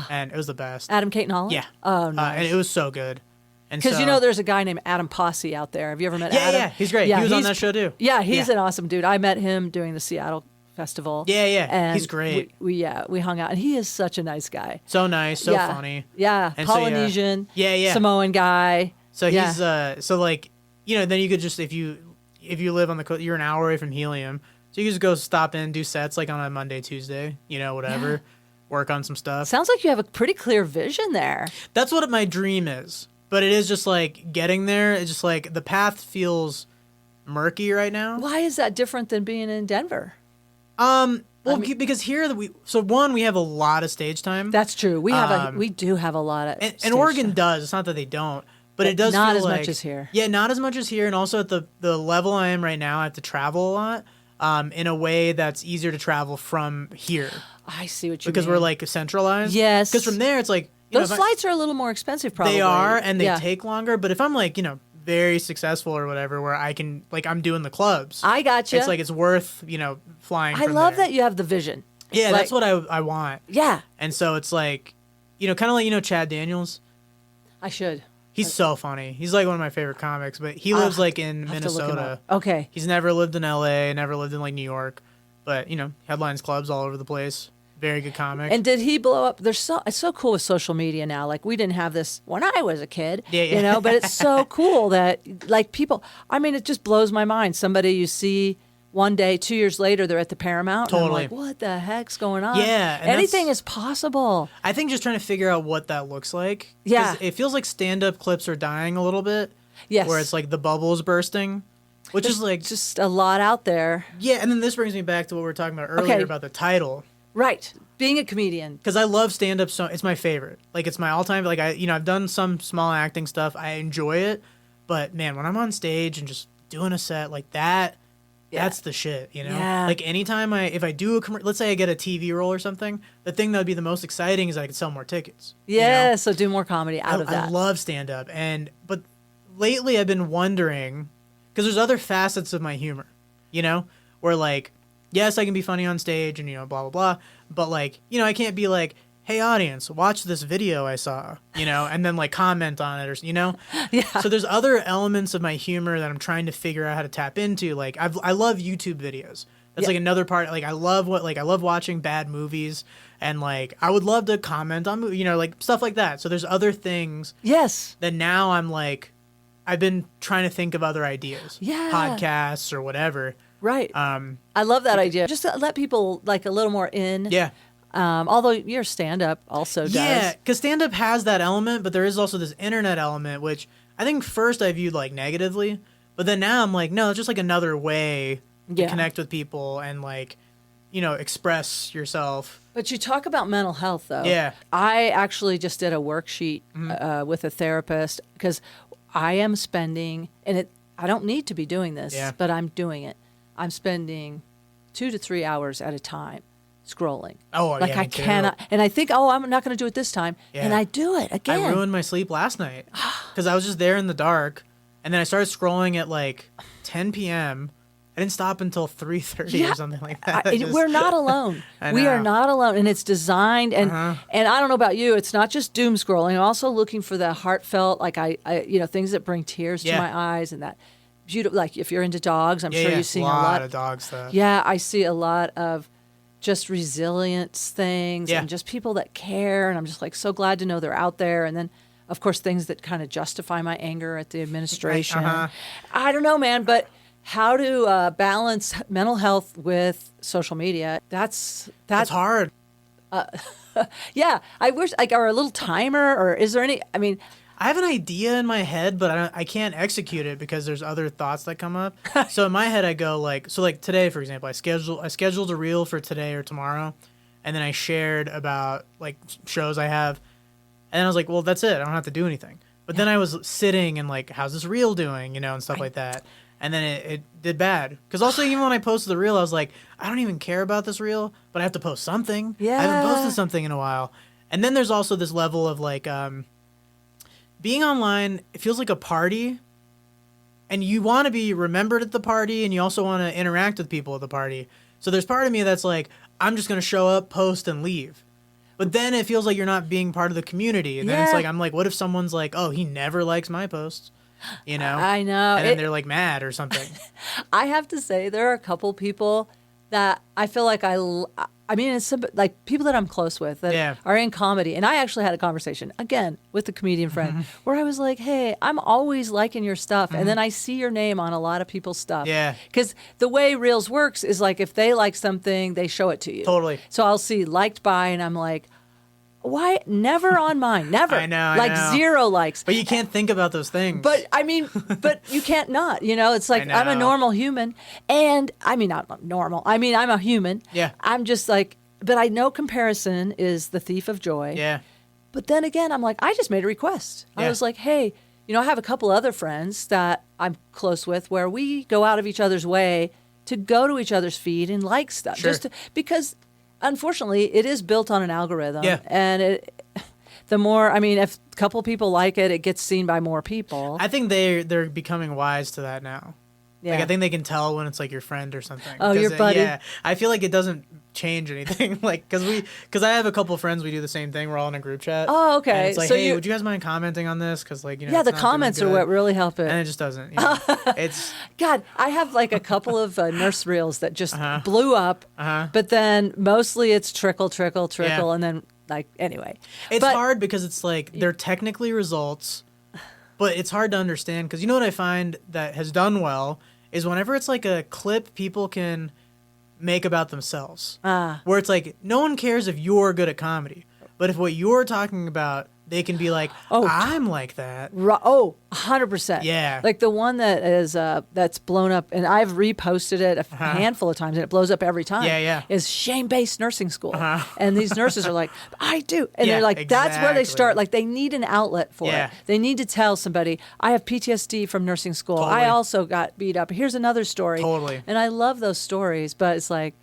and it was the best. Adam Caton Holland? Yeah. Oh, And nice. it was so good. Because you know there's a guy named Adam Posse out there. Have you ever met Adam? Yeah, he's great. He was on that show, too. Yeah, he's Yeah. an awesome dude. I met him during the Seattle Festival. Yeah, And he's great. We hung out, and he is such a nice guy. So nice, so Yeah. funny. Yeah, And so, yeah. Polynesian. Yeah. Samoan guy. So Yeah. he's so like, you know, then you could just if you live on the coast, you're an hour away from Helium, so you can just go stop in, do sets like on a Monday, Tuesday, you know, whatever, work on some stuff. Sounds like you have a pretty clear vision there. That's what my dream is, but it is just like getting there. It's just like the path feels murky right now. Why is that different than being in Denver? Well, because here we have a lot of stage time. That's true. We do have a lot of And stage Oregon time. does. It's not that they don't, but it does not feel as like, much as here. Yeah, not as much as here, and also at the level I am right now, I have to travel a lot, in a way that's easier to travel from here I see what you because mean. we're like centralized. Yes. Because from there, it's like you Those know, if I- flights are a little more expensive, probably. they are, and they Yeah. take longer. But if I'm like, you know, very successful or whatever, where I can like I'm doing the clubs, I got you. it's like it's worth, you know, flying. I from love there. that you have the vision. Yeah, Like- that's what I want. Yeah, And so it's like, you know, kind of like, you know, Chad Daniels. I should. He's so funny. He's like one of my favorite comics, but he lives like in I have to look him Minnesota. up. Okay. He's never lived in LA, never lived in like New York, but you know, headlines clubs all over the place. Very good comic. And did he blow up? It's so cool with social media now. Like we didn't have this when I was a kid, Yeah. you know. But it's so cool that like people. I mean, it just blows my mind. Somebody you see one day, 2 years later, they're at the Paramount. Totally. And I'm like, what the heck's going on? Yeah, and anything that's- is possible. I think just trying to figure out what that looks like. 'Cause Yeah. it feels like stand-up clips are dying a little bit. Yes. Where it's like the bubbles bursting, which There's is like just a lot out there. yeah. And then this brings me back to what we were talking about earlier Okay. about the title. Right. Being a comedian. Because I love stand-up so it's my favorite. Like it's my all-time. Like I've done some small acting stuff. I enjoy it, but man, when I'm on stage and just doing a set like that, that's the shit. You know, Yeah. like anytime if I do let's say I get a TV role or something, the thing that would be the most exciting is I could sell more tickets. you know? Yeah. So do more comedy out of I that. love stand-up, but lately I've been wondering because there's other facets of my humor, you know, where like yes I can be funny on stage and you know blah blah blah, but like you know I can't be like hey audience watch this video I saw, you know, and then like comment on it or you know. Yeah. So there's other elements of my humor that I'm trying to figure out how to tap into. Like I love YouTube videos. That's like another part. Like I love watching bad movies and like I would love to comment on you know like stuff like that. So there's other things Yes. that now I'm like I've been trying to think of other ideas. Yeah. Podcasts or whatever. Right. I love that idea. Just to let people like a little more in. Yeah. Although your stand-up also does. Yeah, because stand-up has that element, but there is also this internet element, which I think first I viewed like negatively, but then now I'm like, no, it's just like another way to connect with people and like, express yourself. But you talk about mental health, though. Yeah. I actually just did a worksheet with a therapist because I am spending, and I don't need to be doing this, but I'm doing it. I'm spending 2 to 3 hours at a time scrolling. Oh, like I cannot, and I think, I'm not going to do it this time, and I do it again. I ruined my sleep last night because I was just there in the dark, and then I started scrolling at like 10 p.m. I didn't stop until 3:30 or something like that. We're not alone. We are not alone, and it's designed. And and I don't know about you. It's not just doom scrolling. I'm also looking for the heartfelt, like I things that bring tears to my eyes, and that beautiful. Like if you're into dogs, I'm sure you've seen a lot of dog stuff. Yeah, I see a lot of just resilience things and just people that care, and I'm just like so glad to know they're out there. And then, of course, things that kind of justify my anger at the administration. I don't know, man, but. How to balance mental health with social media? That's hard. Yeah, I wish or a little timer, or is there any? I mean, I have an idea in my head, but I can't execute it because there's other thoughts that come up. So in my head, I go like today, for example, I scheduled a reel for today or tomorrow, and then I shared about like shows I have, and I was like, well, that's it. I don't have to do anything. But then I was sitting and like, how's this reel doing? And stuff like that. And then it did bad. Because also, even when I posted the reel, I was like, I don't even care about this reel, but I have to post something. Yeah. I haven't posted something in a while. And then there's also this level of like, being online, it feels like a party. And you want to be remembered at the party, and you also want to interact with people at the party. So there's part of me that's like, I'm just going to show up, post, and leave. But then it feels like you're not being part of the community. And then it's like, I'm like, what if someone's like, oh, he never likes my posts? I know. And then they're like mad or something. I have to say, there are a couple people that I feel like it's like people that I'm close with that are in comedy. And I actually had a conversation, again, with a comedian friend where I was like, hey, I'm always liking your stuff. And then I see your name on a lot of people's stuff. Yeah. Because the way Reels works is like if they like something, they show it to you. Totally. So I'll see liked by, and I'm like, why? Never on mine. Never. I know. Like 0 likes. But you can't think about those things. But I mean, but you can't not. It's like I'm a normal human, and I mean not normal. I mean I'm a human. Yeah. I'm just like, but I know comparison is the thief of joy. Yeah. But then again, I'm like, I just made a request. I was like, hey, I have a couple other friends that I'm close with where we go out of each other's way to go to each other's feed and like stuff, because. Unfortunately, it is built on an algorithm, and the more, if a couple people like it, it gets seen by more people. I think they're becoming wise to that now. Yeah. Like I think they can tell when it's like your friend or something. Oh, your buddy. Yeah, I feel like it doesn't change anything. Like because I have a couple friends, we do the same thing. We're all in a group chat. Oh, okay. And it's like, so hey, would you guys mind commenting on this? Because the comments are what really help it. And it just doesn't. It's God. I have like a couple of nurse reels that just blew up, but then mostly it's trickle, and then like anyway. It's hard because it's like they're technically results, but it's hard to understand because what I find that has done well is whenever it's like a clip people can make about themselves. Where it's like, no one cares if you're good at comedy. But if what you're talking about, they can be like, I'm like that. 100%. Yeah. Like the one that is that's blown up, and I've reposted it a handful of times, and it blows up every time. Yeah. Is shame-based nursing school. And these nurses are like, I do. And they're like, that's where they start. Like they need an outlet for it. They need to tell somebody, I have PTSD from nursing school. Totally. I also got beat up. Here's another story. Totally. And I love those stories, but it's like,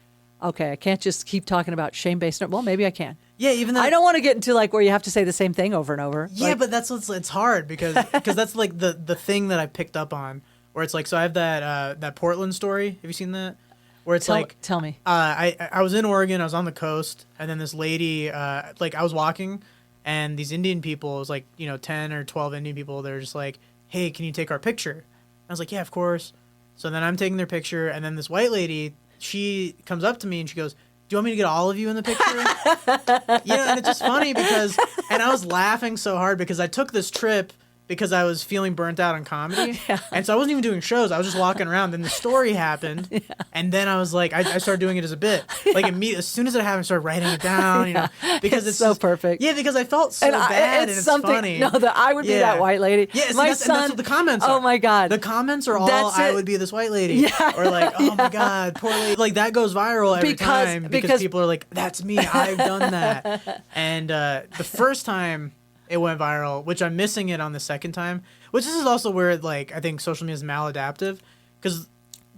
okay, I can't just keep talking about shame-based. Well, maybe I can. Yeah, even though I don't want to get into like where you have to say the same thing over and over. Yeah, but it's hard because that's like the thing that I picked up on where it's like, so I have that Portland story. Have you seen that? Where it's tell me. I was in Oregon. I was on the coast, and then this lady, like I was walking, and these Indian people, it was like 10 or 12 Indian people. They're just like, hey, can you take our picture? I was like, yeah, of course. So then I'm taking their picture, and then this white lady, she comes up to me and she goes, do you want me to get all of you in the picture? And it's just funny because, and I was laughing so hard because I took this trip because I was feeling burnt out on comedy. And so I wasn't even doing shows. I was just walking around. Then the story happened. And then I was like, I started doing it as a bit. Like as soon as it happened, I started writing it down, because it's so just, perfect. Yeah, because I felt so bad, and it's funny. No, I would be that white lady. Yeah, my and son. that's what the comments are. Oh my God. The comments are all, I would be this white lady. Yeah. Or like, oh my God, poor lady. Like that goes viral every time because people are like, that's me. I've done that. And the first time it went viral, which I'm missing it on the second time, which this is also where like I think social media is maladaptive, because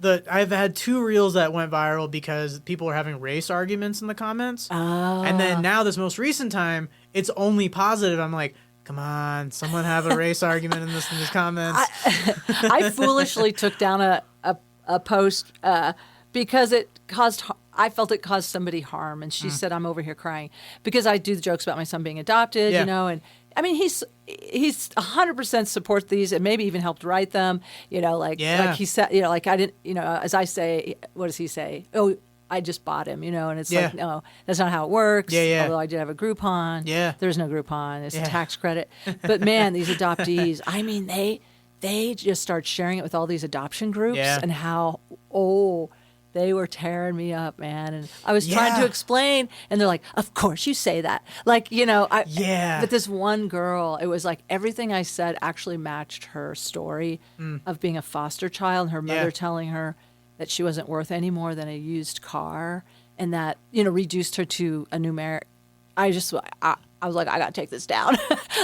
I've had 2 reels that went viral because people are having race arguments in the comments. Oh. And then now this most recent time, it's only positive. I'm like, come on, someone have a race argument in these comments. I foolishly took down a post because I felt it caused somebody harm, and she said I'm over here crying because I do the jokes about my son being adopted, and I mean he's 100% support these and maybe even helped write them, like he said, like I didn't, as I say, what does he say? Oh, I just bought him, and it's like, no, that's not how it works. Although I did have a Groupon. There's no Groupon. It's a tax credit. But man, these adoptees, I mean, they just start sharing it with all these adoption groups and how, they were tearing me up, man. And I was trying to explain, and they're like, of course you say that. Like, But this one girl, it was like everything I said actually matched her story of being a foster child, and her mother telling her that she wasn't worth any more than a used car, and that, reduced her to a numeric. I was like, I got to take this down.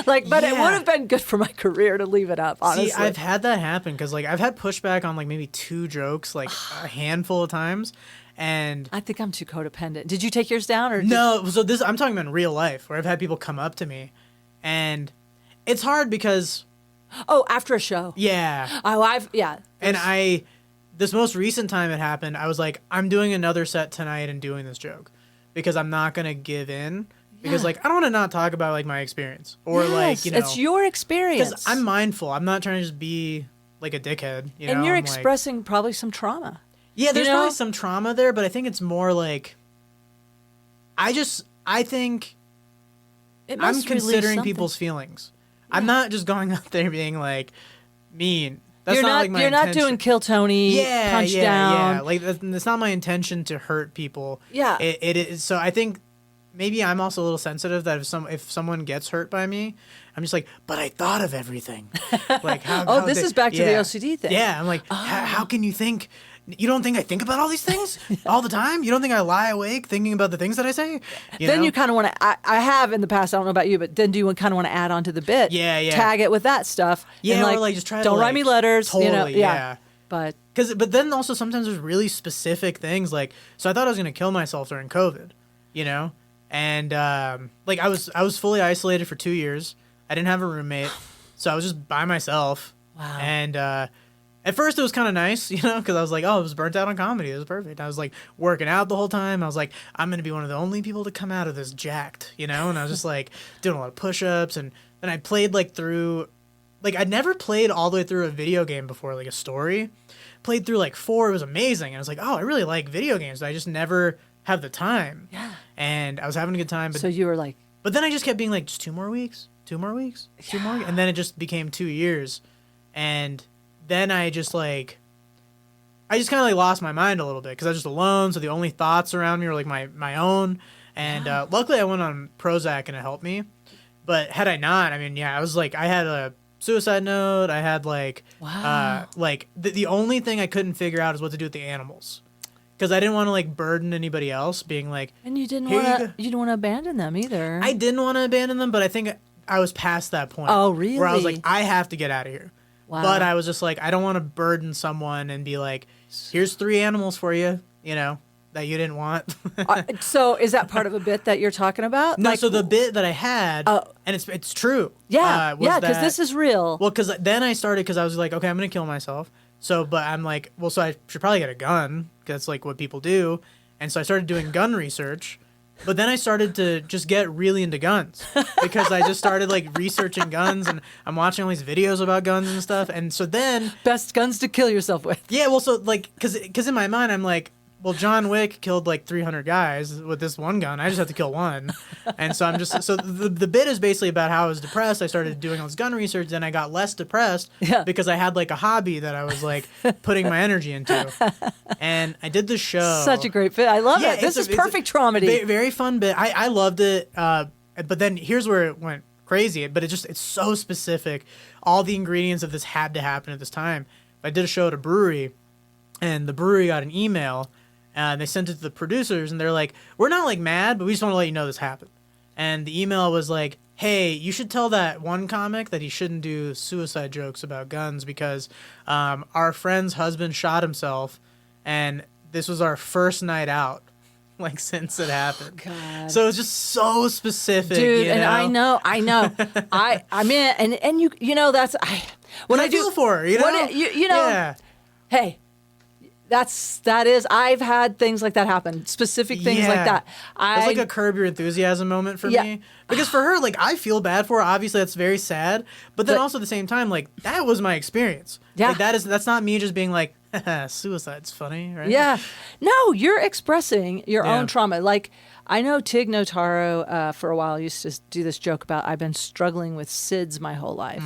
But it would have been good for my career to leave it up, honestly. See, I've had that happen because, I've had pushback on, maybe 2 jokes, a handful of times. And I think I'm too codependent. Did you take yours down? Or no, so I'm talking about in real life where I've had people come up to me. And it's hard because... Oh, after a show. Yeah. Oh, And this most recent time it happened, I was like, I'm doing another set tonight and doing this joke because I'm not going to give in. Because, I don't want to not talk about, my experience. Or, it's your experience. Because I'm mindful. I'm not trying to just be, a dickhead. And you're expressing probably some trauma. Yeah, there's probably some trauma there, but I think it's more I think I'm considering people's feelings. Yeah. I'm not just going out there being, mean. That's not my intention. You're not doing Kill Tony, punch down. Yeah, that's not my intention to hurt people. Yeah. It is. So I think... Maybe I'm also a little sensitive that if someone gets hurt by me, I'm just like, but I thought of everything. How this is back to the OCD thing. Yeah, I'm like, how can you think? You don't think I think about all these things all the time? You don't think I lie awake thinking about the things that I say? You kind of want to. I have in the past. I don't know about you, but then do you kind of want to add on to the bit? Yeah. Tag it with that stuff. Yeah, or just try to don't write me letters. Totally. Yeah. But then also sometimes there's really specific things so I thought I was gonna kill myself during COVID. And I was fully isolated for 2 years. I didn't have a roommate, so I was just by myself. Wow. And at first it was kind of nice, because I was like, I was burnt out on comedy. It was perfect. I was working out the whole time. I was like, I'm gonna be one of the only people to come out of this jacked, And I was just doing a lot of push-ups, and then I played through, I'd never played all the way through a video game before, a story. Played through 4. It was amazing. And I was like, I really like video games. I just never have the time. Yeah. And I was having a good time. But, so you were but then I just kept being just 2 more weeks, 2 more weeks, 2 more. And then it just became 2 years. And then I just kind of lost my mind a little bit because I was just alone. So the only thoughts around me were my own. And luckily I went on Prozac and it helped me. But had I not, I was I had a suicide note. I had wow. The only thing I couldn't figure out is what to do with the animals. Because I didn't want to burden anybody else, being and you didn't want to abandon them either. I didn't want to abandon them, but I think I was past that point. Oh, really? Where I was I have to get out of here. Wow. But I was just I don't want to burden someone and be here's 3 animals for you, that you didn't want. So is that part of a bit that you're talking about? No, so the bit that I had, and it's true. Yeah, because this is real. Well, because then I started, because I was okay, I'm going to kill myself. So, but I'm so I should probably get a gun, because that's what people do. And so I started doing gun research. But then I started to just get really into guns because I just started researching guns, and I'm watching all these videos about guns and stuff. And so then best guns to kill yourself with. Yeah, well, so because in my mind I'm well, John Wick killed like 300 guys with this one gun. I just have to kill one. And so the bit is basically about how I was depressed. I started doing all this gun research, and I got less depressed because I had like a hobby that I was like putting my energy into. And I did the show. Such a great fit. I love it. This is perfect traumedy. Very fun bit. I loved it. But then here's where it went crazy. But it's so specific. All the ingredients of this had to happen at this time. I did a show at a brewery, and the brewery got an email, and they sent it to the producers, and they're like, we're not like mad, but we just want to let you know this happened. And the email was like, hey, you should tell that one comic that he shouldn't do suicide jokes about guns because our friend's husband shot himself, and this was our first night out, like, since it happened. Oh, God. So it's just so specific, dude. you know? And I know. I'm in, and you know, that's what I do feel for her, you know? You know. Yeah. Hey. That is. I've had things like that happen. Specific things like that. It's like a Curb Your Enthusiasm moment for me. Because for her, like, I feel bad for her. Obviously, that's very sad. But then also at the same time, like, that was my experience. Yeah. Like, that's not me just being like, suicide's funny, right? Yeah. No, you're expressing your own trauma. Like, I know Tig Notaro for a while used to do this joke about I've been struggling with SIDS my whole life.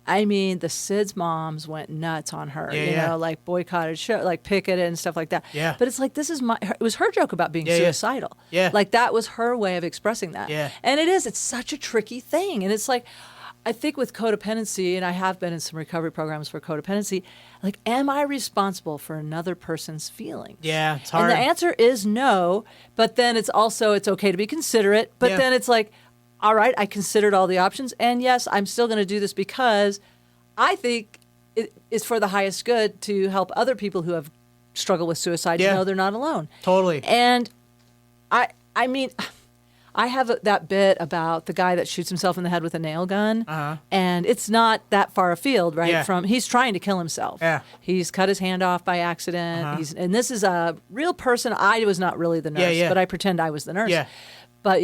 I mean, the SIDS moms went nuts on her, you know, like boycotted show, like picketed and stuff like that. Yeah. But it's like, it was her joke about being suicidal. Yeah. Like that was her way of expressing that. Yeah. And it's such a tricky thing. And it's like, I think with codependency, and I have been in some recovery programs for codependency, like, am I responsible for another person's feelings? Yeah, it's hard. And the answer is no, but then it's okay to be considerate, but then it's like, all right, I considered all the options, and yes, I'm still going to do this because I think it is for the highest good to help other people who have struggled with suicide to know they're not alone. Totally. And I mean, I have that bit about the guy that shoots himself in the head with a nail gun, and it's not that far afield, right? Yeah. He's trying to kill himself. Yeah. He's cut his hand off by accident. And this is a real person. I was not really the nurse, but I pretend I was the nurse. Yeah. But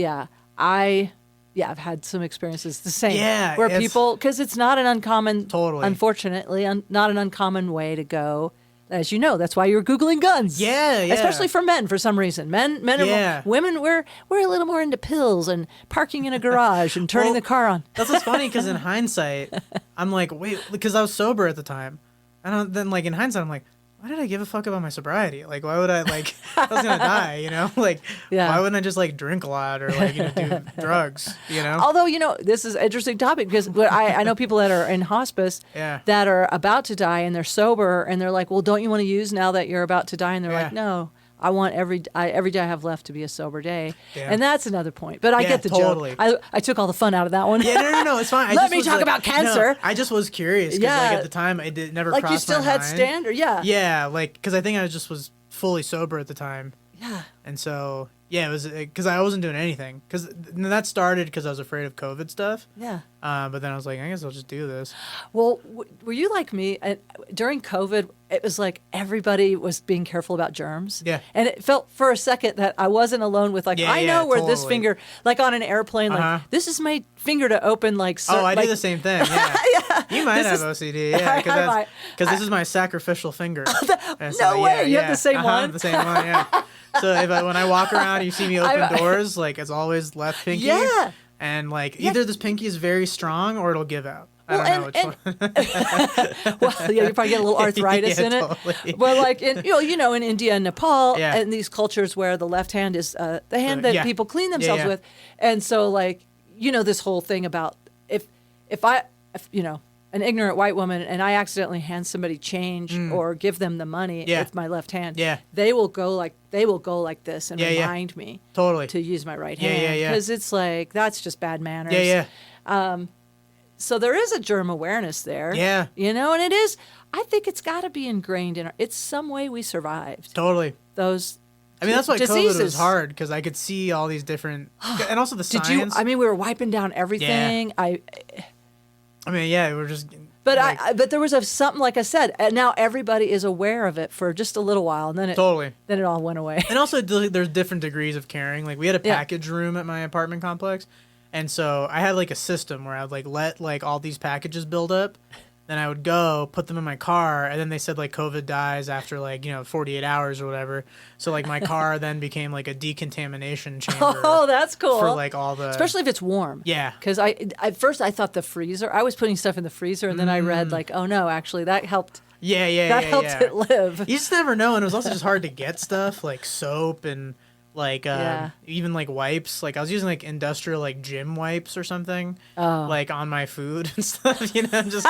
I've had some experiences the same. Yeah, where people, because it's not an uncommon, unfortunately, not an uncommon way to go. As you know, that's why you're Googling guns. Yeah. Especially for men, for some reason. Men are women. We're a little more into pills and parking in a garage and turning the car on. That's what's funny because in hindsight, I'm like, wait, because I was sober at the time, and then like in hindsight, I'm like, why did I give a fuck about my sobriety? Like, why would I like? I was gonna die, you know? Like, why wouldn't I just like drink a lot or like do drugs? You know? Although this is an interesting topic because I know people that are in hospice that are about to die and they're sober and they're like, well, don't you want to use now that you're about to die? And they're like, no. I want every day I have left to be a sober day. And that's another point. But I get the joke. I took all the fun out of that one. Yeah, no, it's fine. Let me talk about cancer. No, I just was curious because like at the time it never like crossed you still my had mind. standard, Yeah, like because I think I was fully sober at the time. Yeah. And so it was because I wasn't doing anything because that started because I was afraid of COVID stuff. Yeah. But then I was like, I guess I'll just do this. Well, were you like me? During COVID, it was like everybody was being careful about germs. Yeah. And it felt for a second that I wasn't alone with I know where this finger, like on an airplane, like this is my finger to open like. I do the same thing. Yeah. You might have OCD. Yeah. Because this is my sacrificial finger. No way. You have the same one? The same one, yeah. So when I walk around, you see me open doors, like it's always left pinky. Yeah. And like either this pinky is very strong or it'll give out. I don't know which one. Well, you probably get a little arthritis in it. Totally. Well, like in in India and Nepal and these cultures where the left hand is the hand that people clean themselves with, and so like this whole thing about if an ignorant white woman and I accidentally hand somebody change or give them the money with my left hand, they will go like this and remind me to use my right hand because it's like that's just bad manners. So there is a germ awareness there. And it is. I think it's got to be ingrained in it's some way we survived. Totally. Those. I mean, that's why diseases. COVID was hard because I could see all these different, and also the science. We were wiping down everything. Yeah. We're just. But but there was something like I said. And now everybody is aware of it for just a little while, and then it all went away. And also, there's different degrees of caring. Like we had a package room at my apartment complex, and so I had like a system where I'd like let like all these packages build up, Then I would go put them in my car, and then they said like COVID dies after like 48 hours or whatever. So like my car then became like a decontamination chamber. Oh, that's cool. For like all the, especially if it's warm. Yeah. Because at first I thought the freezer. I was putting stuff in the freezer, and then I read like, oh no, actually that helped. That helped it live. You just never know, and it was also just hard to get stuff like soap and like even like wipes. Like I was using like industrial like gym wipes or something, like on my food and stuff. Just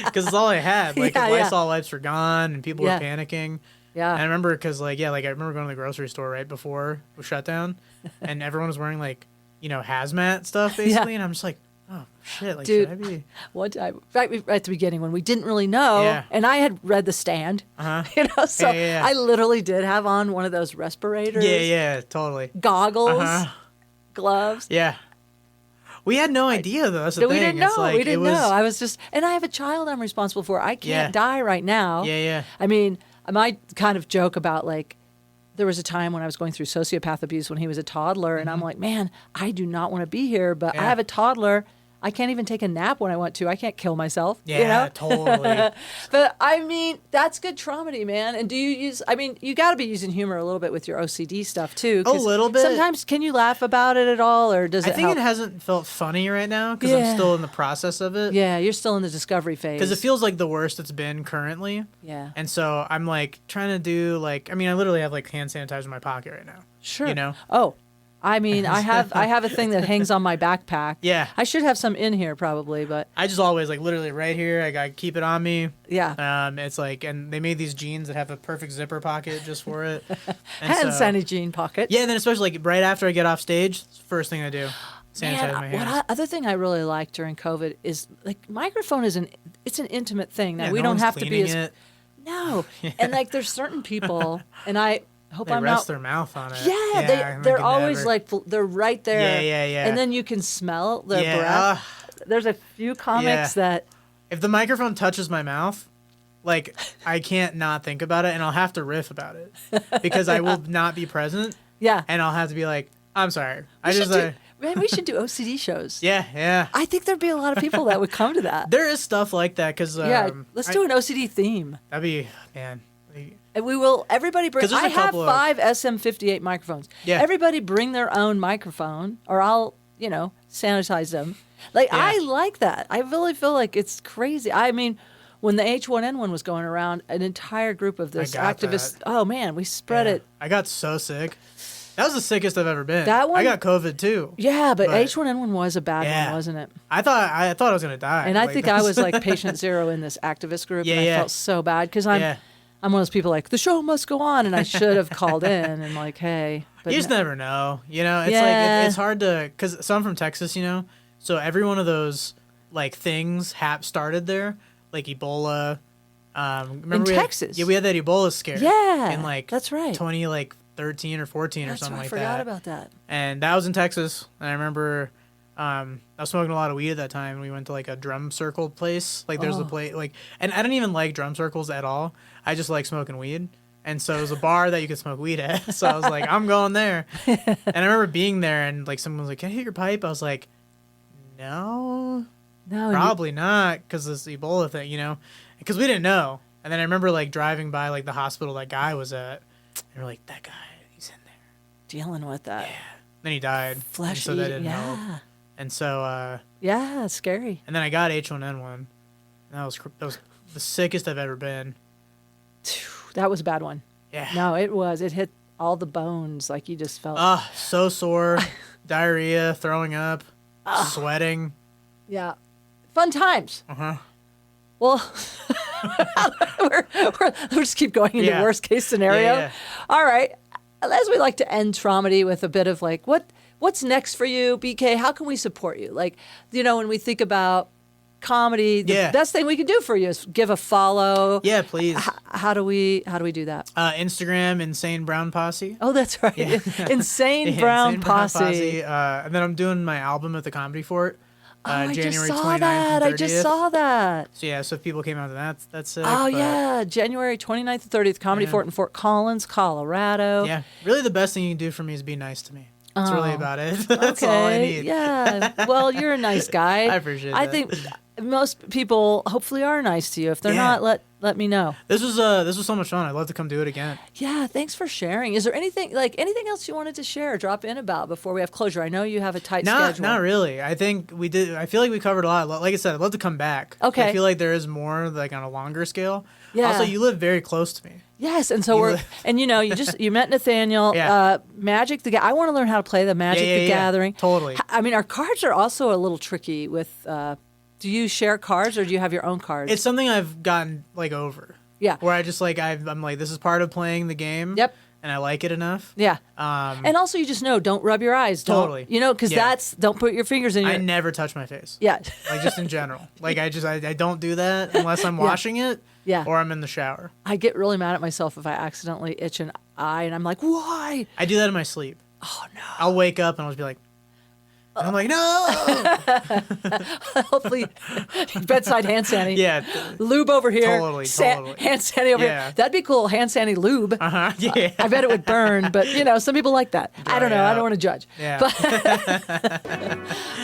because it's all I had. Like Lysol wipes were gone, and people were panicking. Yeah, and I remember because I remember going to the grocery store right before it was shut down, and everyone was wearing like hazmat stuff basically, and I'm just like, oh shit! Like, dude, should I be? One time, right at the beginning when we didn't really know, and I had read The Stand, so I literally did have on one of those respirators. Yeah, totally. Goggles, gloves. Yeah. We had no idea though. That's the thing. We didn't know. We didn't know. I was just, and I have a child I'm responsible for. I can't die right now. Yeah. I mean, I might kind of joke about like, there was a time when I was going through sociopath abuse when he was a toddler, and I'm like, man, I do not want to be here, but I have a toddler. I can't even take a nap when I want to. I can't kill myself. Yeah, totally. But I mean, that's good traumedy, man. And do you use, I mean, you got to be using humor a little bit with your OCD stuff too. A little bit. Sometimes can you laugh about it at all, or does it I think help? it hasn't felt funny right now because I'm still in the process of it. Yeah, you're still in the discovery phase. Because it feels like the worst it's been currently. Yeah. And so I'm like trying to do like, I mean, I literally have like hand sanitizer in my pocket right now. Sure. Oh, I mean, I have a thing that hangs on my backpack. Yeah. I should have some in here probably, but I just always like literally right here. I gotta keep it on me. Yeah. It's like, and they made these jeans that have a perfect zipper pocket just for it. And sandy jean pocket. Yeah. And then especially like right after I get off stage, first thing I do, sanitize my hands. Other thing I really like during COVID is like microphone is it's an intimate thing. Now we no don't one's have to be cleaning it. No. And like there's certain people, and I hope I'm rest not. their mouth on it. Yeah, they're always like they're right there. Yeah. And then you can smell their breath. There's a few comics that if the microphone touches my mouth, like I can't not think about it, and I'll have to riff about it because I will not be present. Yeah, and I'll have to be like, I'm sorry. Man, we should do OCD shows. Yeah. I think there'd be a lot of people that would come to that. There is stuff like that because let's do an OCD theme. That'd be man. And we will. Everybody bring. I have 5 SM58 microphones. Yeah. Everybody bring their own microphone, or I'll sanitize them. Like I like that. I really feel like it's crazy. I mean, when the H1N1 was going around, an entire group of this activists. That. Oh man, we spread it. I got so sick. That was the sickest I've ever been. That one, I got COVID too. Yeah, but H1N1 was a bad one, wasn't it? I thought I was gonna die. And I think I was like patient zero in this activist group, and I felt so bad because I'm one of those people like the show must go on, and I should have called in and like, hey. But you just never know, It's like it's hard to so I'm from Texas, so every one of those like things started there, like Ebola. Remember in Texas? We had that Ebola scare. Yeah, in like that's right. 2013 or 14 or something like that. I forgot about that. And that was in Texas, and I remember. I was smoking a lot of weed at that time, and we went to like a drum circle place. Like there's a place and I didn't even like drum circles at all. I just like smoking weed. And so it was a bar that you could smoke weed at. So I was like, I'm going there. And I remember being there, and like someone was like, can I hit your pipe? I was like, no, probably not, because this Ebola thing, because we didn't know. And then I remember like driving by like the hospital that guy was at, and we're like, that guy, he's in there dealing with that. Yeah. Then he died. Fleshy, so that didn't help. And so, it's scary. And then I got H1N1. And that was the sickest I've ever been. That was a bad one. Yeah. No, it was. It hit all the bones. Like you just felt. So sore, diarrhea, throwing up, sweating. Yeah. Fun times. Well, we'll just keep going into worst case scenario. Yeah. All right. As we like to end Traumedy with a bit of like, what's next for you, BK? How can we support you? Like, when we think about comedy, the best thing we can do for you is give a follow. Yeah, please. How do we do that? Instagram, Insane Brown Posse. Oh, that's right. Yeah. Insane Brown Posse. And then I'm doing my album at the Comedy Fort. January 29th and 30th. I just saw that. So if people came out to that, that's sick. Oh, yeah. January 29th and 30th, Comedy Fort in Fort Collins, Colorado. Yeah. Really the best thing you can do for me is be nice to me. That's really about it. That's all I need. Yeah. Well, you're a nice guy. I appreciate that. I think most people hopefully are nice to you. If they're not, let me know. This was so much fun. I'd love to come do it again. Yeah, thanks for sharing. Is there anything else you wanted to share or drop in about before we have closure? I know you have a tight schedule. Not really. I think we did. I feel like we covered a lot. Like I said, I'd love to come back. Okay. I feel like there is more like on a longer scale. Yeah. Also, you live very close to me. Yes, and so you met Nathaniel, Magic the Gathering. I want to learn how to play the Magic the Gathering. Totally. I mean, our cards are also a little tricky with, do you share cards or do you have your own cards? It's something I've gotten like over. Yeah. Where I just like, I'm like, this is part of playing the game. Yep. And I like it enough. Yeah. And also you just know, don't rub your eyes. Totally. Because don't put your fingers in your... I never touch my face. Yeah. Like just in general. Like I don't do that unless I'm washing it. Yeah. Or I'm in the shower. I get really mad at myself if I accidentally itch an eye and I'm like, why? I do that in my sleep. Oh, no. I'll wake up and I'll just be like, and I'm like, no. Hopefully, bedside hand sanitizer. Yeah. Lube over here. Totally. Hand sanitizer over here. That'd be cool. Hand sanitizer lube. Yeah. I bet it would burn, but some people like that. I don't know. I don't want to judge. Yeah. But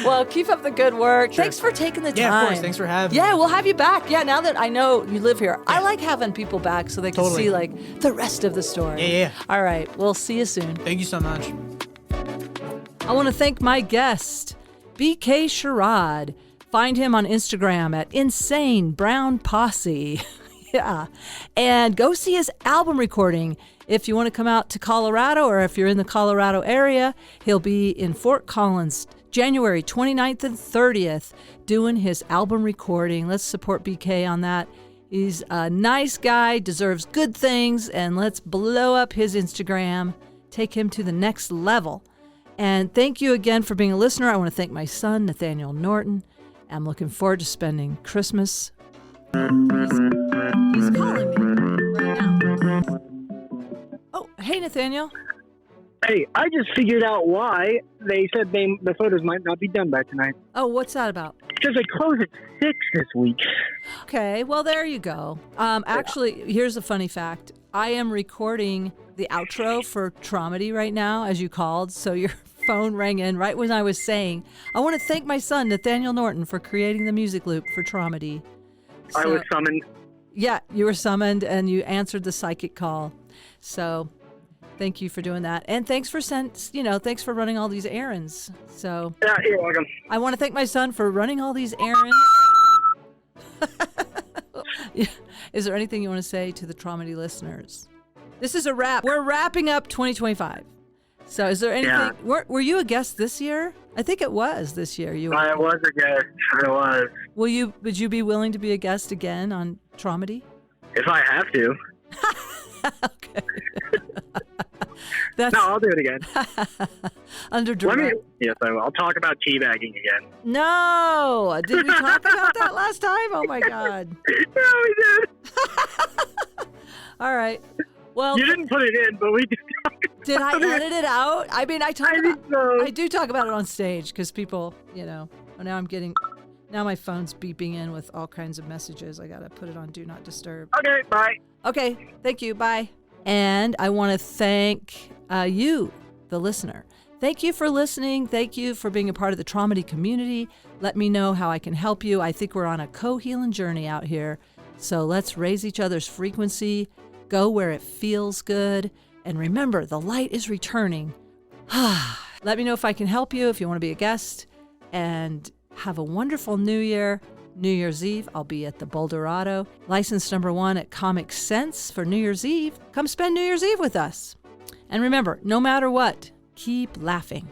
well, keep up the good work. Sure. Thanks for taking the time. Yeah, of course. Thanks for having me. Yeah, we'll have you back. Yeah, now that I know you live here, I like having people back so they can see like the rest of the story. Yeah. All right. We'll see you soon. Thank you so much. I want to thank my guest, BK Sharad. Find him on Instagram at Insane Brown Posse. Yeah. And go see his album recording. If you want to come out to Colorado or if you're in the Colorado area, he'll be in Fort Collins, January 29th and 30th, doing his album recording. Let's support BK on that. He's a nice guy, deserves good things, and let's blow up his Instagram, take him to the next level. And thank you again for being a listener. I want to thank my son, Nathaniel Norton. I'm looking forward to spending Christmas. He's calling me right now. Oh, hey, Nathaniel. Hey, I just figured out why they said the photos might not be done by tonight. Oh, what's that about? Because they close at 6 this week. Okay, well, there you go. Actually, here's a funny fact. I am recording the outro for Traumedy right now, as you called, so your phone rang in right when I was saying, I want to thank my son, Nathaniel Norton, for creating the music loop for Traumedy. So, I was summoned. Yeah, you were summoned, and you answered the psychic call. So thank you for doing that. And thanks for thanks for running all these errands. So Yeah, you're welcome. I want to thank my son for running all these errands. Is there anything you want to say to the Traumedy listeners? This is a wrap. We're wrapping up 2025. So is there anything? Yeah. Were you a guest this year? I think it was this year. I was a guest. I was. Would you be willing to be a guest again on Traumedy? If I have to. Okay. That's No, I'll do it again. under direct. Yes, I will. I'll talk about teabagging again. No! Did we talk about that last time? Oh my God. Yeah, we did. All right. Well, You didn't put it in, but we did talk did I about it. edit it out? I mean, I think so. I do talk about it on stage because people, now my phone's beeping in with all kinds of messages. I got to put it on Do Not Disturb. Okay, bye. Okay. Thank you. Bye. And I want to thank you, the listener. Thank you for listening. Thank you for being a part of the Traumedy community. Let me know how I can help you. I think we're on a co-healing journey out here. So let's raise each other's frequency, go where it feels good. And remember, the light is returning. Let me know if I can help you, if you want to be a guest. And have a wonderful New Year. New Year's Eve, I'll be at the Boulderado. License number 1 at Comic Sense for New Year's Eve. Come spend New Year's Eve with us. And remember, no matter what, keep laughing.